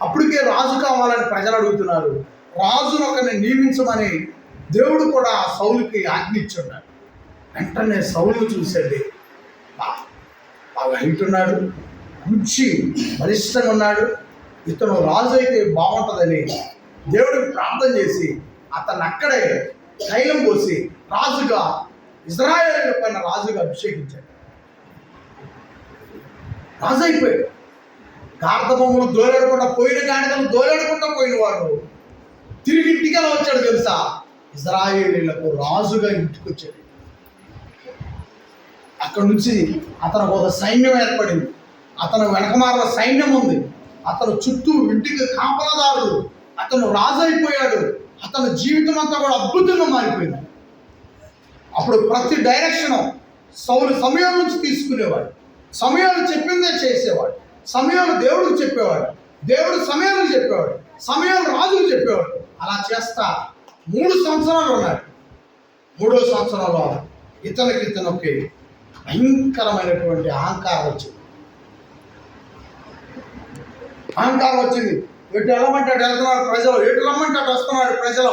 అప్పటికే రాజు కావాలని ప్రజలు అడుగుతున్నారు, రాజును ఒకరిని నియమించమని దేవుడు కూడా సౌలుకి ఆజ్ఞించున్నాడు. వెంటనే సౌలు చూశాడు, బాగా హైట్ ఉన్నాడు, మంచి బలిష్టంగా ఉన్నాడు, ఇతను రాజు అయితే బాగుంటుందని దేవుడికి ప్రార్థన చేసి అతను అక్కడే తైలం పోసి రాజుగా, ఇజ్రాయేలు పైన రాజుగా అభిషేకించాడు. రాజు అయిపోయాడు. గార్ధబొమ్మలు దోలాడకుండా పోయిన గాడిదలు దోలాడకుండా పోయిన వాడు తిరిగి ఇంటికి ఎలా వచ్చాడు తెలుసా? ఇజ్రాయేలీలకు రాజుగా ఇంటికి వచ్చాడు. అక్కడి నుంచి అతనికి ఒక సైన్యం ఏర్పడింది, అతను వెనకమార్ల సైన్యం ఉంది, అతను చుట్టూ ఇంటికి కాపలదారులు, అతను రాజు అయిపోయాడు. అతని జీవితం అంతా కూడా అద్భుతంగా మారిపోయింది. అప్పుడు ప్రతి డైరెక్షన్ సౌలు సమయం నుంచి తీసుకునేవాడు, సమయాలు చెప్పిందే చేసేవాడు, సమయాలు దేవుడికి చెప్పేవాడు, దేవుడు సమయాలు చెప్పేవాడు, సమయాలు రాజుకు చెప్పేవాడు. అలా చేస్తా 3 సంవత్సరాలు ఉన్నాడు. 3వ సంవత్సరంలో ఇతనికి భయంకరమైనటువంటి అహంకారం వచ్చింది. ఎటు వెళ్ళమంటాడు వెళ్తున్నాడు ప్రజలు, ఎటు రమ్మంటాడు వస్తున్నాడు ప్రజలు.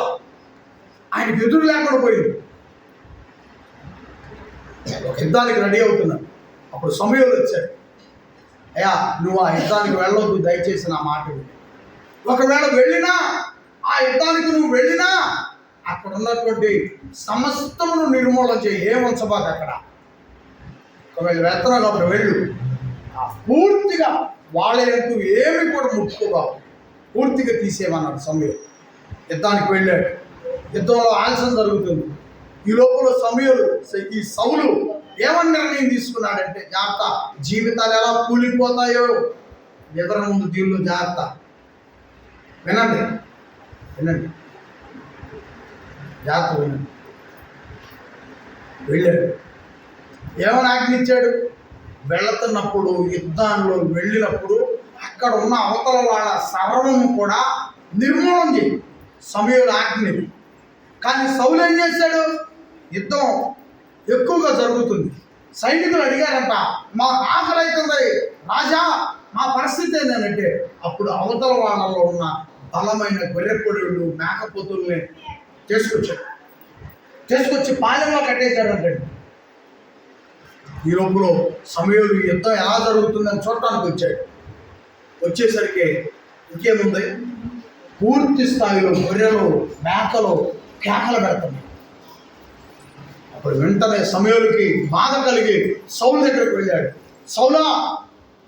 ఆయనకి ఎదురు లేకుండా పోయింది. ఒక యుద్ధానికి రెడీ అవుతున్నాడు. అప్పుడు సమూయేలు వచ్చాడు, అయ్యా నువ్వు ఆ యుద్ధానికి వెళ్ళొద్దు, దయచేసి నా మాట విను. ఒకవేళ వెళ్ళినా, ఆ యుద్ధానికి నువ్వు వెళ్ళినా అక్కడ ఉన్నటువంటి సమస్తమును నిర్మూలన చేయి, ఏముంచబాక అక్కడ. ఒకవేళ వెళ్తున్నావు కాబట్టి వెళ్ళు, పూర్తిగా వాళ్ళంటూ ఏమి కూడా ముట్టుకోబావు, పూర్తిగా తీసేయమన్నాడు సమూయేలు. యుద్ధానికి వెళ్ళాడు. యుద్ధంలో ఆలస్యం జరుగుతుంది. ఈ లోపల సమూయేలు ఈ సౌలు ఏమని నిర్ణయం తీసుకున్నాడంటే, జాగ్రత్త, జీవితాలు ఎలా కూలిపోతాయో ఎదుర ముందు దీనిలో జాగ్రత్త. వినండి జాగ్రత్త వినండి. వెళ్ళాడు. ఏమని ఆజ్ఞించాడు? వెళుతున్నప్పుడు, యుద్ధాల్లో వెళ్ళినప్పుడు అక్కడ ఉన్న అవతల వాళ్ళ సర్వము కూడా నిర్మూలన చేయి, సమూయేలు ఆజ్ఞ. కానీ సౌలు ఏం చేశాడు? యుద్ధం ఎక్కువగా జరుగుతుంది, సైనికులు అడిగారంట, మా ఆకలి అవుతుంది రాజా, మా పరిస్థితి ఏంటంటే, అప్పుడు అవతల వాళ్ళలో ఉన్న బలమైన గొర్రెపొడులు మేకపోతుల్ని తీసుకొచ్చి పాలెంలో కట్టేశాడంటే. ఈ లోపల సమూయేలు యుద్ధం ఎలా జరుగుతుందని చూడటానికి వచ్చాడు. వచ్చేసరికి ఇంకేముంది, పూర్తి స్థాయిలో గొర్రెలు మేకలు కేకలు పెడుతున్నాయి. అప్పుడు వెంటనే సమూయేలుకి బాధ కలిగి సౌలు దగ్గరికి వెళ్ళాడు. సౌలా,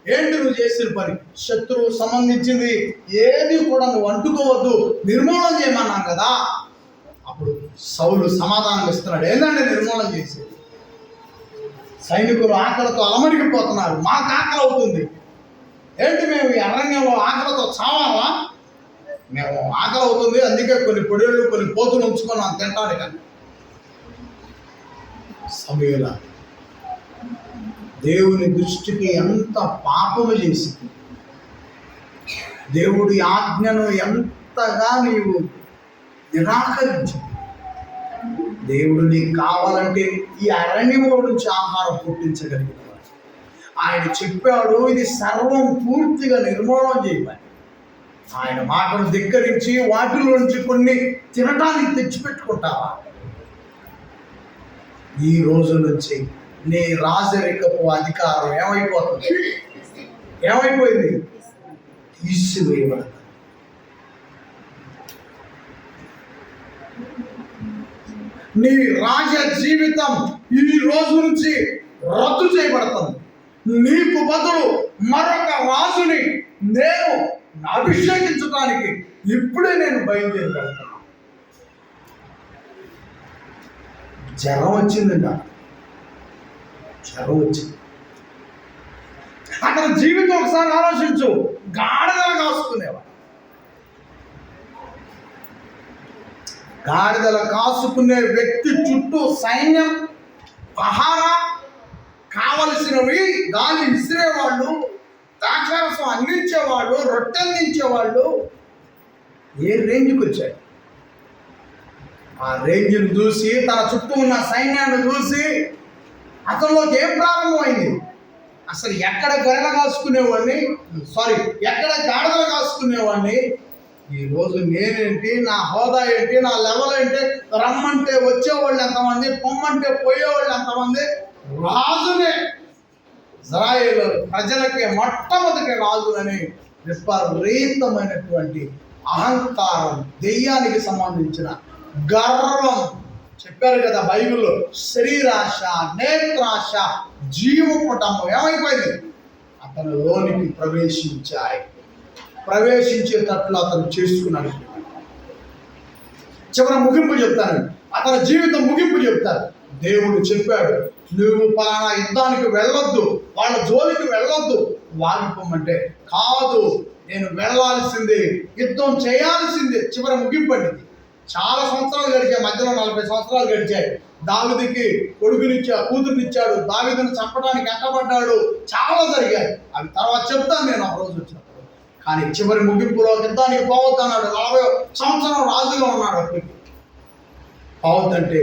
ఏంటి నువ్వు చేసిన పని? శత్రువు సంబంధించింది ఏది కూడా నువ్వు అంటుకోవద్దు, నిర్మూలన చేయమన్నాను కదా. అప్పుడు సౌలు సమాధానం ఇస్తున్నాడు, ఏంటంటే నిర్మూలన చేసేది? సైనికులు ఆకలితో అలమరిగిపోతున్నారు, మాకు ఆకలి అవుతుంది. ఏంటి మేము ఈ అరణ్యంలో ఆకలితో చావాలా? మేము ఆకలి అవుతుంది, అందుకే కొన్ని పొడేళ్ళు కొన్ని పోతులు ఉంచుకున్నాం తింటాడు. కానీ సమూయేలు దేవుని దృష్టికి ఎంత పాపము చేసి, దేవుడి ఆజ్ఞను ఎంతగా నీవు నిరాకరించు. దేవుడు నీకు కావాలంటే ఈ అరణ్యంలో నుంచి ఆహారం పుట్టించగలిగినవాడు. ఆయన చెప్పాడు, ఇది సర్వం పూర్తిగా నిర్మూలన చేయమని. ఆయన మాటను ధిక్కరించి వాటిలో నుంచి కొన్ని తినడానికి తెచ్చిపెట్టుకుంటావా? ఈ రోజు నుంచి నీ రాజరికపు అధికారం ఏమైపోయింది? తీసివేయబడదు. నీ రాజ జీవితం ఈ రోజు నుంచి రద్దు చేయబడుతుంది. నీకు బదులు మరొక రాజుని నేను అభిషేకించడానికి ఇప్పుడే నేను బయలుదేరి వెళ్తాను. జ్వరం వచ్చిందంట, జ్వరం వచ్చింది. అతని జీవితం ఒకసారి ఆలోచించు. గాడిదలు కాసుకునేవాడు, గాడిదలు కాసుకునే వ్యక్తి చుట్టూ సైన్యం, పహారా, కావలసినవి గాలి విసిరేవాళ్ళు, ద్రాక్షారసం అందించేవాళ్ళు, రొట్టె అందించేవాళ్ళు. ఏ రేంజ్కి వచ్చాడు? ఆ రేంజ్ని చూసి, తన చుట్టూ ఉన్న సైన్యాన్ని చూసి అతనిలోకి ఏం ప్రారంభమైంది? అసలు ఎక్కడ గొర్రెలు కాసుకునేవాడిని, ఎక్కడ గాడిదలు కాసుకునేవాడిని, ఈరోజు నేనేంటి, నా హోదా ఏంటి, నా లెవెల్ ఏంటి, రమ్మంటే వచ్చేవాళ్ళు ఎంతమంది, పొమ్మంటే పోయేవాళ్ళు ఎంతమంది. రాజునే, ఇజ్రాయేలు ప్రజలకి మొట్టమొదటి రాజులని విపరీతమైనటువంటి అహంకారం, దెయ్యానికి సంబంధించిన గర్వం. చెప్పారు కదా బైబిల్లో, శరీరాశ, నేత్రాశ, జీవపుటము ఏమైపోయింది? అతను లోనికి ప్రవేశించేటట్లు అతను చేసుకున్నాడు. చివరి ముగింపు చెప్తాను, అతని జీవితం ముగింపు చెప్తారు. దేవుడు చెప్పాడు, నువ్వు పలానా యుద్ధానికి వెళ్ళొద్దు, వాళ్ళ జోలికి వెళ్ళొద్దు. వాగిపోమంటే కాదు, నేను వెళ్ళాల్సిందే, యుద్ధం చేయాల్సిందే. చివరి ముగింపు అండి. చాలా సంవత్సరాలు గడిచాయి, మధ్యలో 40 సంవత్సరాలు గడిచాయి. దావీదుకి కూతురునిచ్చాడు, దావీదుని చంపడానికి ఎక్కబడ్డాడు, చాలా జరిగాయి. అవి తర్వాత చెప్తాను నేను ఆ రోజు వచ్చినప్పుడు. కానీ చివరి ముగింపులో యుద్ధానికి పోవద్దన్నాడు. 40 సంవత్సరం రాజుగా ఉన్నాడు. అప్పటికి పోవద్దంటే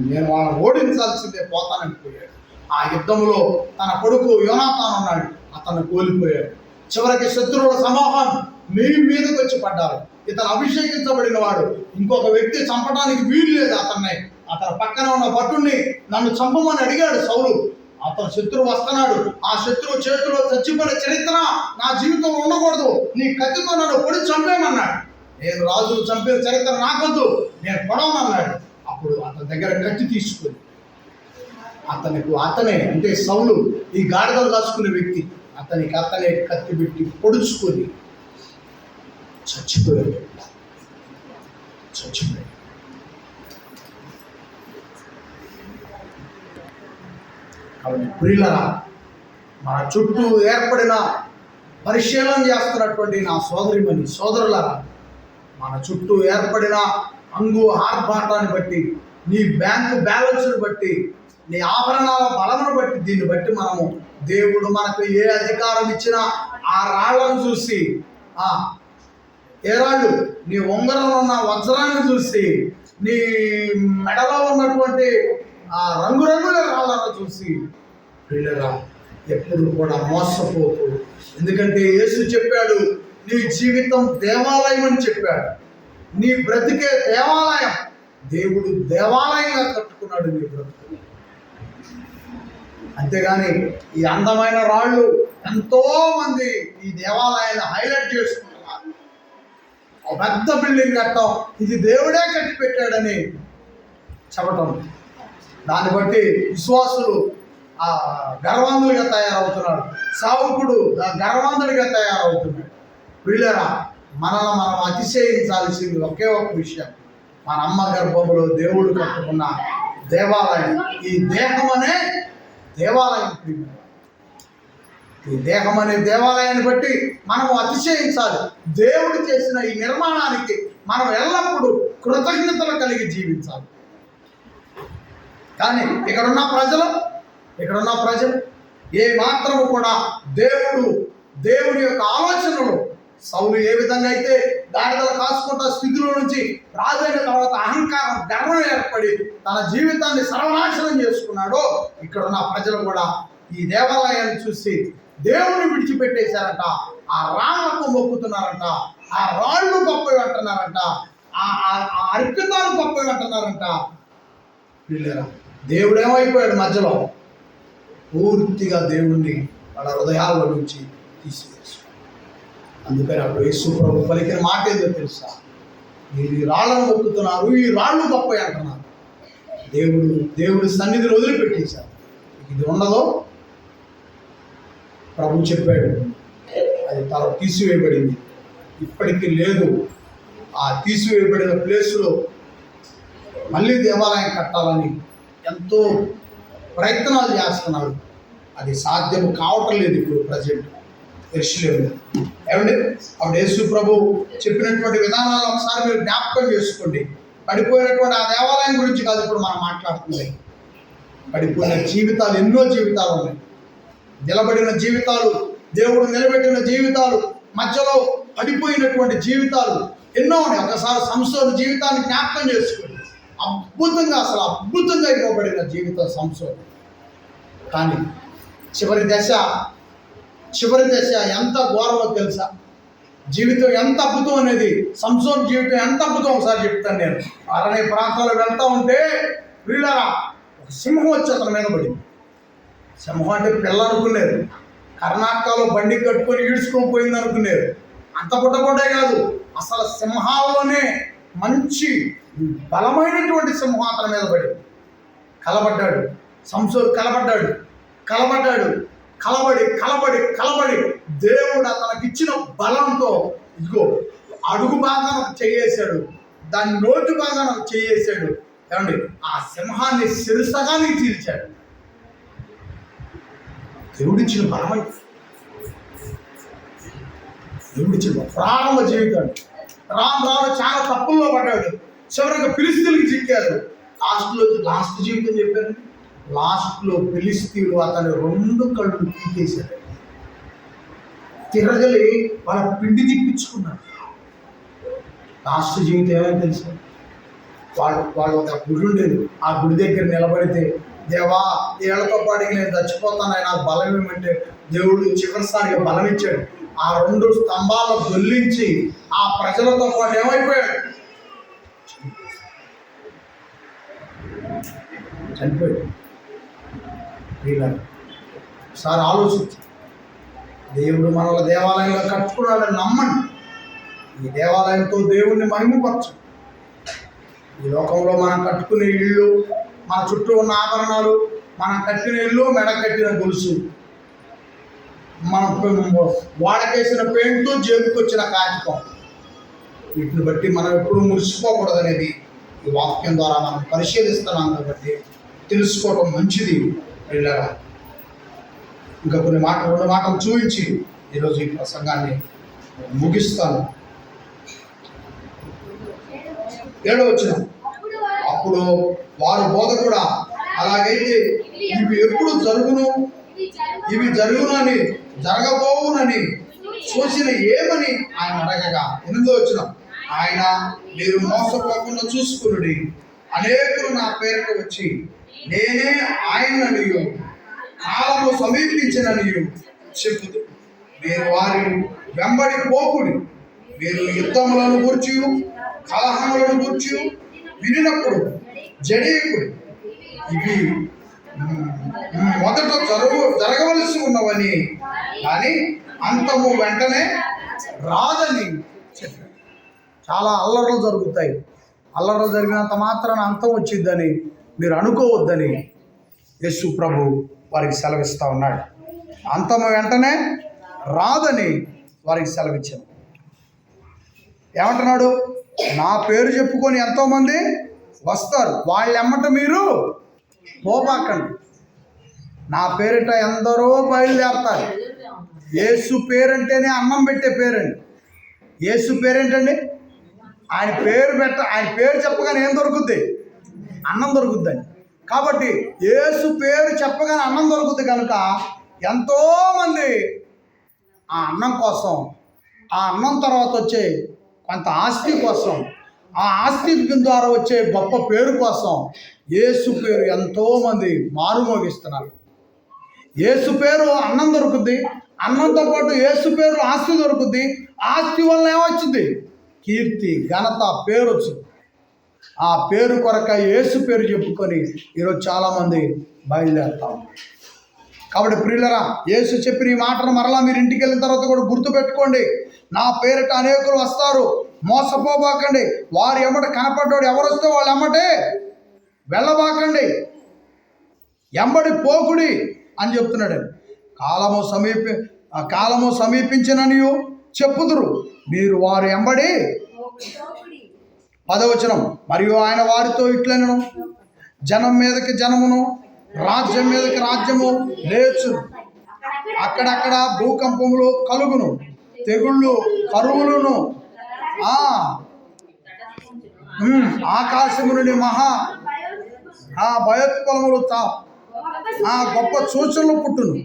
నేను వాళ్ళని ఓడించాల్సిందే, పోతానని పోయాడు. ఆ యుద్ధంలో తన కొడుకు యోనాతాను ఉన్నాడు, అతను కోల్పోయాడు. చివరికి శత్రువుల సమూహం మీదకి వచ్చి పడ్డారు. ఇతను అభిషేకించబడిన వాడు, ఇంకొక వ్యక్తి చంపడానికి వీలు లేదు అతన్ని. అతని పక్కన ఉన్న భటుణ్ణి నన్ను చంపమని అడిగాడు సౌలు. అతను శత్రువు వస్తున్నాడు, ఆ శత్రువు చేతిలో చచ్చిపోయిన చరిత్ర నా జీవితంలో ఉండకూడదు, నీ కత్తితో నన్ను పొడి చంపేమన్నాడు. నేను రాజును చంపిన చరిత్ర నాకొద్దు, నేను పొడవనన్నాడు. అప్పుడు అతని దగ్గర కత్తి తీసుకుని అతనే అంటే సౌలు, ఈ గాడిదలు కాసుకునే వ్యక్తి, అతనే కత్తి పెట్టి పొడుచుకొని చచ్చిపోయాడు. కాబట్టి ప్రియులరా, మన చుట్టూ ఏర్పడిన పరిశీలన చేస్తున్నటువంటి నా సోదరులారా, మన చుట్టూ ఏర్పడిన ఆర్భాటాన్ని బట్టి, నీ బ్యాంకు బ్యాలెన్స్ని బట్టి, నీ ఆభరణాల బలమును బట్టి, దీన్ని బట్టి మనము దేవుడు మనకు ఏ అధికారం ఇచ్చినా ఆ రాళ్లను చూసి, ఏ రాళ్ళు, నీ ఉంగరంలో ఉన్న వజ్రాన్ని చూసి, నీ మెడలో ఉన్నటువంటి ఆ రంగురంగుల రాళ్ళను చూసి పిల్లరా ఎప్పుడు కూడా మోసపోకు. ఎందుకంటే యేసు చెప్పాడు, నీ జీవితం దేవాలయం అని చెప్పాడు. నీ బ్రతికే దేవాలయం, దేవుడు దేవాలయంగా కట్టుకున్నాడు నీ బ్రతుకు. అంతేగాని ఈ అందమైన రాళ్ళు ఎంతో మంది ఈ దేవాలయాన్ని హైలైట్ చేసుకుంటున్నారు. పెద్ద బిల్డింగ్ కట్టడం, ఇది దేవుడే కట్టి పెట్టాడని చెప్పటం, దాన్ని బట్టి విశ్వాసులు గర్వాంధులుగా తయారవుతున్నాడు, సావుకుడు గర్వాంధుడిగా తయారవుతున్నాడు. వీళ్ళరా, మనల్ని మనం అతిశయించాల్సింది ఒకే ఒక విషయం, మన అమ్మ గర్భంలో దేవుడు కట్టుకున్న దేవాలయం. ఈ దేహం అనే దేవాలయం, ఈ దేహం అనే దేవాలయాన్ని బట్టి మనం అతిశయించాలి. దేవుడు చేసిన ఈ నిర్మాణానికి మనం ఎల్లప్పుడూ కృతజ్ఞతలు కలిగి జీవించాలి. కానీ ఇక్కడున్న ప్రజలు ఏ మాత్రము కూడా దేవుడి యొక్క ఆలోచనలు, సౌలు ఏ విధంగా అయితే గాడిదలు కాసుకుంటా స్థితిలో నుంచి రాజైన తర్వాత అహంకారం, గర్వం ఏర్పడి తన జీవితాన్ని సర్వనాశనం చేసుకున్నాడో, ఇక్కడున్న ప్రజలు కూడా ఈ దేవాలయాన్ని చూసి దేవుని విడిచిపెట్టేశారంట, ఆ రాళ్లకు మొక్కుతున్నారంట, ఆ రాళ్ళు గొప్పవి అంటున్నారంట, ఆ అర్పితాలు గొప్పవి అంటున్నారంట. వీళ్ళరా, దేవుడు ఏమైపోయాడు మధ్యలో? పూర్తిగా దేవుణ్ణి వాళ్ళ హృదయాల నుంచి తీసివేశాడు. అందుకని అప్పుడు యేసు ప్రభు పలికిన మాట ఏదో తెలుసా? మీరు ఈ రాళ్ళను మొక్కుతున్నారు, ఈ రాళ్ళు గొప్పవి అంటున్నారు. దేవుడి సన్నిధిని వదిలిపెట్టేశారు. ఇది ఉండదో ప్రభు చెప్పాడు, అది అది తీసివేయబడింది, ఇప్పటికీ లేదు. ఆ తీసివేయబడిన ప్లేసులో మళ్ళీ దేవాలయం కట్టాలని ఎంతో ప్రయత్నాలు చేస్తున్నారు. అది సాధ్యం కావటం లేదు ఇప్పుడు ప్రజెంట్ యెరూషలేములో. ఏమండి, అప్పుడు యేసు ప్రభు చెప్పినటువంటి విధానాలు ఒకసారి మీరు జ్ఞాపకం చేసుకోండి. పడిపోయినటువంటి ఆ దేవాలయం గురించి కాదు ఇప్పుడు మనం మాట్లాడుతుంది. పడిపోయిన జీవితాలు, ఎన్నో జీవితాలు ఉన్నాయి. నిలబడిన జీవితాలు, దేవుడు నిలబెట్టిన జీవితాలు, మధ్యలో పడిపోయినటువంటి జీవితాలు ఎన్నో ఉన్నాయి. ఒకసారి సంసోను జీవితాన్ని జ్ఞాపకం చేసుకోండి. అసలు అద్భుతంగా ఇవ్వబడిన జీవితం సంసోను. కానీ చివరి దశ ఎంత ఘోరమో తెలుసా? జీవితం ఎంత అద్భుతం అనేది, సంసోను జీవితం ఎంత అద్భుతం ఒకసారి చెప్తాను నేను. అరణ్య ప్రాంతాల్లో వెళ్తూ ఉంటే వీళ్ళరా ఒక సింహం వచ్చి అతని మీద పడింది. సింహం అంటే పిల్ల అనుకునేది. కర్ణాటకలో బండి కట్టుకొని ఈడ్చుకొని పోయింది అనుకునేది. అంత పుట్టకుంటే కాదు, అసలు సింహాల్లోనే మంచి బలమైనటువంటి సింహం అతని మీద పడింది. కలబడ్డాడు సంసోను, కలబడి దేవుడు అతనికిచ్చిన బలంతో ఇదిగో అడుగు భాగాన చేయేశాడు, దాని నోటి భాగాన చేయేశాడు. ఏమండి, ఆ సింహాన్ని శిరసగానే తీర్చాడు. దేవుడిచ్చిన బలం, దేవుడిచ్చిన ప్రారంభ జీవితాన్ని రాను చాలా తప్పుల్లో పడ్డాడు. చివరికి ఫిలిస్తీయులకు చిక్కారు. లాస్ట్ జీవితం చెప్పారు. లాస్ట్లో ఫిలిస్తీయులు అతని 2 కళ్ళు పీకేశారు. తిరగలి వాళ్ళ పిండి తిప్పించుకున్నారు. లాస్ట్ జీవితం ఏమైనా తెలుసు? వాళ్ళు ఒక గుడి ఉండేది. ఆ గుడి దగ్గర నిలబడితే, దేవా ఏళ్లతో పాటికి నేను చచ్చిపోతాను, నాకు బలం ఏమంటే దేవుడు చివరిసారిగా బలం ఇచ్చాడు. ఆ 2 స్తంభాలు దొల్లించి ఆ ప్రజలతో పాటు ఏమైపోయాడు? చనిపోయాడు. ఒకసారి ఆలోచించి, దేవుడు మనల్ని దేవాలయంలో కట్టుకున్నాడని నమ్మండి. ఈ దేవాలయంతో దేవుణ్ణి మహిమపరచు. ఈ లోకంలో మనం కట్టుకునే ఇళ్ళు, మన చుట్టూ ఉన్న ఆభరణాలు, మనం కట్టిన ఇల్లు, మెడ కట్టిన గొలుసు, మనం వాడకేసిన పెయింటు, జేబుకొచ్చిన కాగితం, వీటిని బట్టి మనం ఎప్పుడు మురిసిపోకూడదు అనేది ఈ వాక్యం ద్వారా మనం పరిశీలిస్తున్నాం కాబట్టి తెలుసుకోవటం మంచిది. పిల్లరా, ఇంకా 2 మాటలు చూపించి ఈరోజు ఈ ప్రసంగాన్ని ముగిస్తాను. 7వ వచనం, అప్పుడు వారు బోధకుడా, అలాగైతే ఇవి ఎప్పుడు ఇవి జరుగునని జరగబోవునని చూసిన ఏమని ఆయన అడగగా, 8వ వచనం, ఆయన మీరు మోసపోకుండా చూసుకునుడి, అనేకులు నా పేరుకు వచ్చి నేనే ఆయననియు కాలము సమీపించిననియు చెప్పుదు. మీరు వారి వెంబడి పోకుడి. మీరు యుద్ధములను గూర్చి, కలహములను గూర్చి వినినప్పుడు జడేకుడి. ఇవి మొదట జరగవలసి ఉన్నవని, కానీ అంతము వెంటనే రాదని చెప్పారు. చాలా అల్లర్లు జరుగుతాయి. అల్లర్లు జరిగినంత మాత్రాన అంతం వచ్చిద్దని మీరు అనుకోవద్దని యేసు ప్రభు వారికి సెలవిస్తూ ఉన్నాడు. అంతము వెంటనే రాదని వారికి సెలవిచ్చాను. ఏమంటున్నాడు? నా పేరు చెప్పుకొని ఎంతోమంది వస్తారు, వాళ్ళెమ్మట మీరు పోబాకండి. నా పేరిట ఎందరో బయలుదేరతారు. యేసు పేరంటేనే అన్నం పెట్టే పేరండి. యేసు పేరేంటండి? ఆయన పేరు చెప్పగానే ఏం దొరుకుద్ది? అన్నం దొరుకుద్దండి. కాబట్టి యేసు పేరు చెప్పగానే అన్నం దొరుకుద్ది కనుక ఎంతోమంది ఆ అన్నం కోసం, ఆ అన్నం తర్వాత వచ్చే కొంత ఆస్తి కోసం, ఆ ఆస్తి ద్వారా వచ్చే గొప్ప పేరు కోసం యేసు పేరు ఎంతోమంది మారుమోగిస్తున్నారు. యేసు పేరు అన్నం దొరుకుద్ది, అన్నంతో పాటు యేసు పేరు ఆస్తి దొరుకుద్ది. ఆస్తి వల్ల ఏమొచ్చింది? కీర్తి, ఘనత, పేరు వచ్చింది. ఆ పేరు కొరక యేసు పేరు చెప్పుకొని ఈరోజు చాలామంది బయలుదేరుతాం. కాబట్టి ప్రియులరా, యేసు చెప్పిన ఈ మాటను మరలా మీరు ఇంటికి వెళ్ళిన తర్వాత కూడా గుర్తుపెట్టుకోండి. నా పేరిట అనేకులు వస్తారు, మోసపోబాకండి. వారి ఎమ్మట కనపడ్డాడు ఎవరు వస్తే వాళ్ళు ఎమ్మటే వెళ్ళబాకండి, ఎంబడి పోకుడి అని చెప్తున్నాడు. ఆ కాలము సమీపించిననియు చెప్పుదురు. మీరు వారు ఎంబడి 10వ వచనం, మరియు ఆయన వారితో ఇట్లనెను, జనం మీదకి జనమును, రాజ్యం మీదకి రాజ్యము లేచు. అక్కడక్కడ భూకంపములు కలుగును, తెగుళ్ళు, కరువులను, ఆకాశము నుండి భయోత్పలములు, గొప్ప సూచనలు పుట్టును.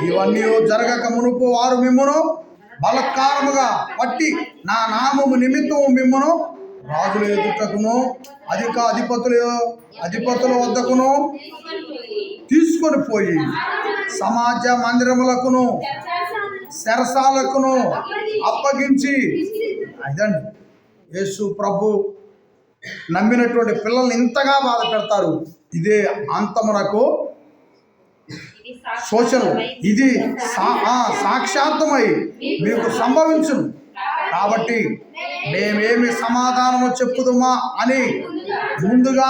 ఇవన్నీ జరగక మునుపు వారు మిమ్మును బలత్కారముగా పట్టి నా నామము నిమిత్తము మిమ్మును రాజుల ఎదుటకును అధిపతుల వద్దకును తీసుకొని పోయి సమాజ మందిరములకును చెరసాలకును అప్పగించి, అదండి యేసు ప్రభు నమ్మినటువంటి పిల్లల్ని ఇంతగా బాధ పెడతారు. ఇదే అంతమునకు సూచన. ఇది సాక్షాత్మై మీకు సంభవించును. కాబట్టి మేమేమి సమాధానము చెప్పుదుమా అని ముందుగా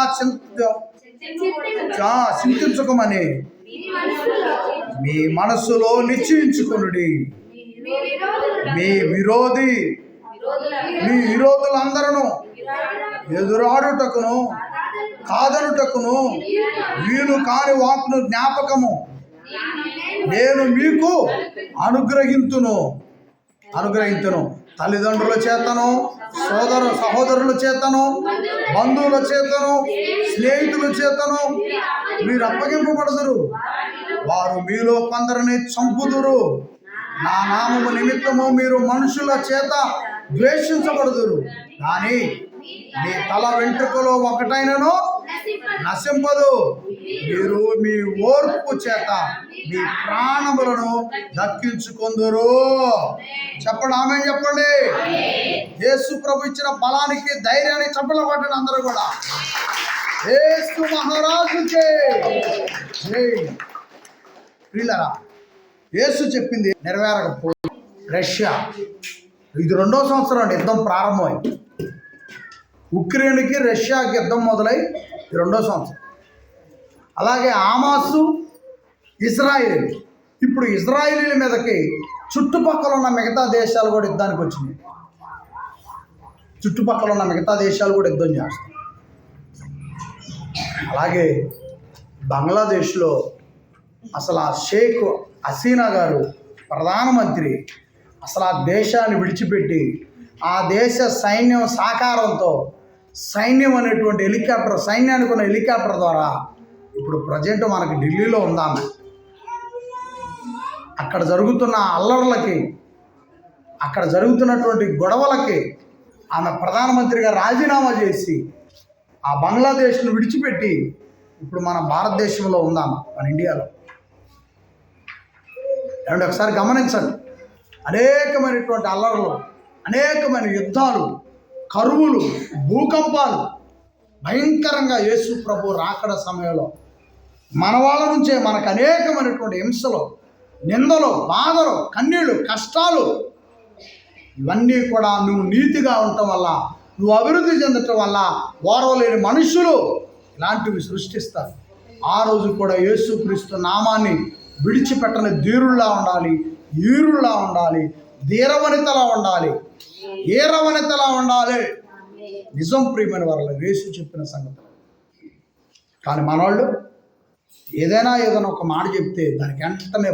చింతించుకోమని మీ మనస్సులో నిశ్చయించుకొనుడి. మీ విరోధులందరూ ఎదురాడుటకును కాదనుటకును వీలు కాని వాక్కును జ్ఞాపకము నేను మీకు అనుగ్రహింతును. తల్లిదండ్రుల చేతను, సహోదరుల చేతను, బంధువుల చేతను, స్నేహితుల చేతను మీరు అప్పగింపబడదురు. వారు మీలో కొందరిని చంపుదురు. నా నామము నిమిత్తము మీరు మనుషుల చేత ద్వేషించబడుదురు. కానీ మీ తల వెంట్రుకలో ఒకటైనను నశింపదు. మీరు మీ ఓర్పు చేత మీ ప్రాణములను దక్కించుకొందురు. చెప్పండి, ఆమేన్ చెప్పండి. యేసు ప్రభు ఇచ్చిన బలానికి, ధైర్యాన్ని చప్పట్లు కొట్టండి అందరూ కూడా. యేసు మహారాజుకే ప్రియులారా, యేసు చెప్పింది నెరవేరకపోయి రష్యా, ఇది 2వ సంవత్సరం అండి యుద్ధం ప్రారంభమైంది. ఉక్రెయిన్కి రష్యాకి యుద్ధం మొదలై 2వ సంవత్సరం. అలాగే హమాసు, ఇజ్రాయిల్. ఇప్పుడు ఇజ్రాయిలీల మీదకి చుట్టుపక్కల ఉన్న మిగతా దేశాలు కూడా యుద్ధానికి వచ్చినాయి. చుట్టుపక్కల ఉన్న మిగతా దేశాలు కూడా యుద్ధం చేస్తాయి. అలాగే బంగ్లాదేశ్లో అసలు ఆ షేక్ హసీనా గారు ప్రధానమంత్రి అసలు ఆ దేశాన్ని విడిచిపెట్టి ఆ దేశ సైన్యం సహకారంతో సైన్యం అనేటువంటి హెలికాప్టర్, సైన్యానికి ఉన్న హెలికాప్టర్ ద్వారా ఇప్పుడు ప్రజెంట్ మనకి ఢిల్లీలో ఉందామె. అక్కడ జరుగుతున్న అల్లర్లకి, అక్కడ జరుగుతున్నటువంటి గొడవలకి ఆమె ప్రధానమంత్రిగా రాజీనామా చేసి ఆ బంగ్లాదేశ్ను విడిచిపెట్టి ఇప్పుడు మన భారతదేశంలో ఉందామె, మన ఇండియాలో. ఏమంటే ఒకసారి గమనించండి. అనేకమైనటువంటి అల్లర్లు, అనేకమైన యుద్ధాలు, కరువులు, భూకంపాలు భయంకరంగా యేసు ప్రభు రాకడ సమయంలో మన వాళ్ళ నుంచే మనకు అనేకమైనటువంటి హింసలు, నిందలు, బాధలు, కన్నీళ్ళు, కష్టాలు, ఇవన్నీ కూడా నువ్వు నీతిగా ఉండటం వల్ల, నువ్వు అభివృద్ధి చెందటం వల్ల ఓర్వలేని మనుషులు ఇలాంటివి సృష్టిస్తారు. ఆ రోజు కూడా యేసుక్రీస్తు నామాన్ని విడిచిపెట్టని ధీరుల్లా ఉండాలి, ఈరుల్లా ఉండాలి, ధీరవనితలా ఉండాలి, ఈరవనితలా ఉండాలి. నిజం ప్రియమైన వారు యేసు చెప్పిన సంగతి. కానీ మనవాళ్ళు ఏదైనా ఒక మాట చెప్తే దానికి వెంటనే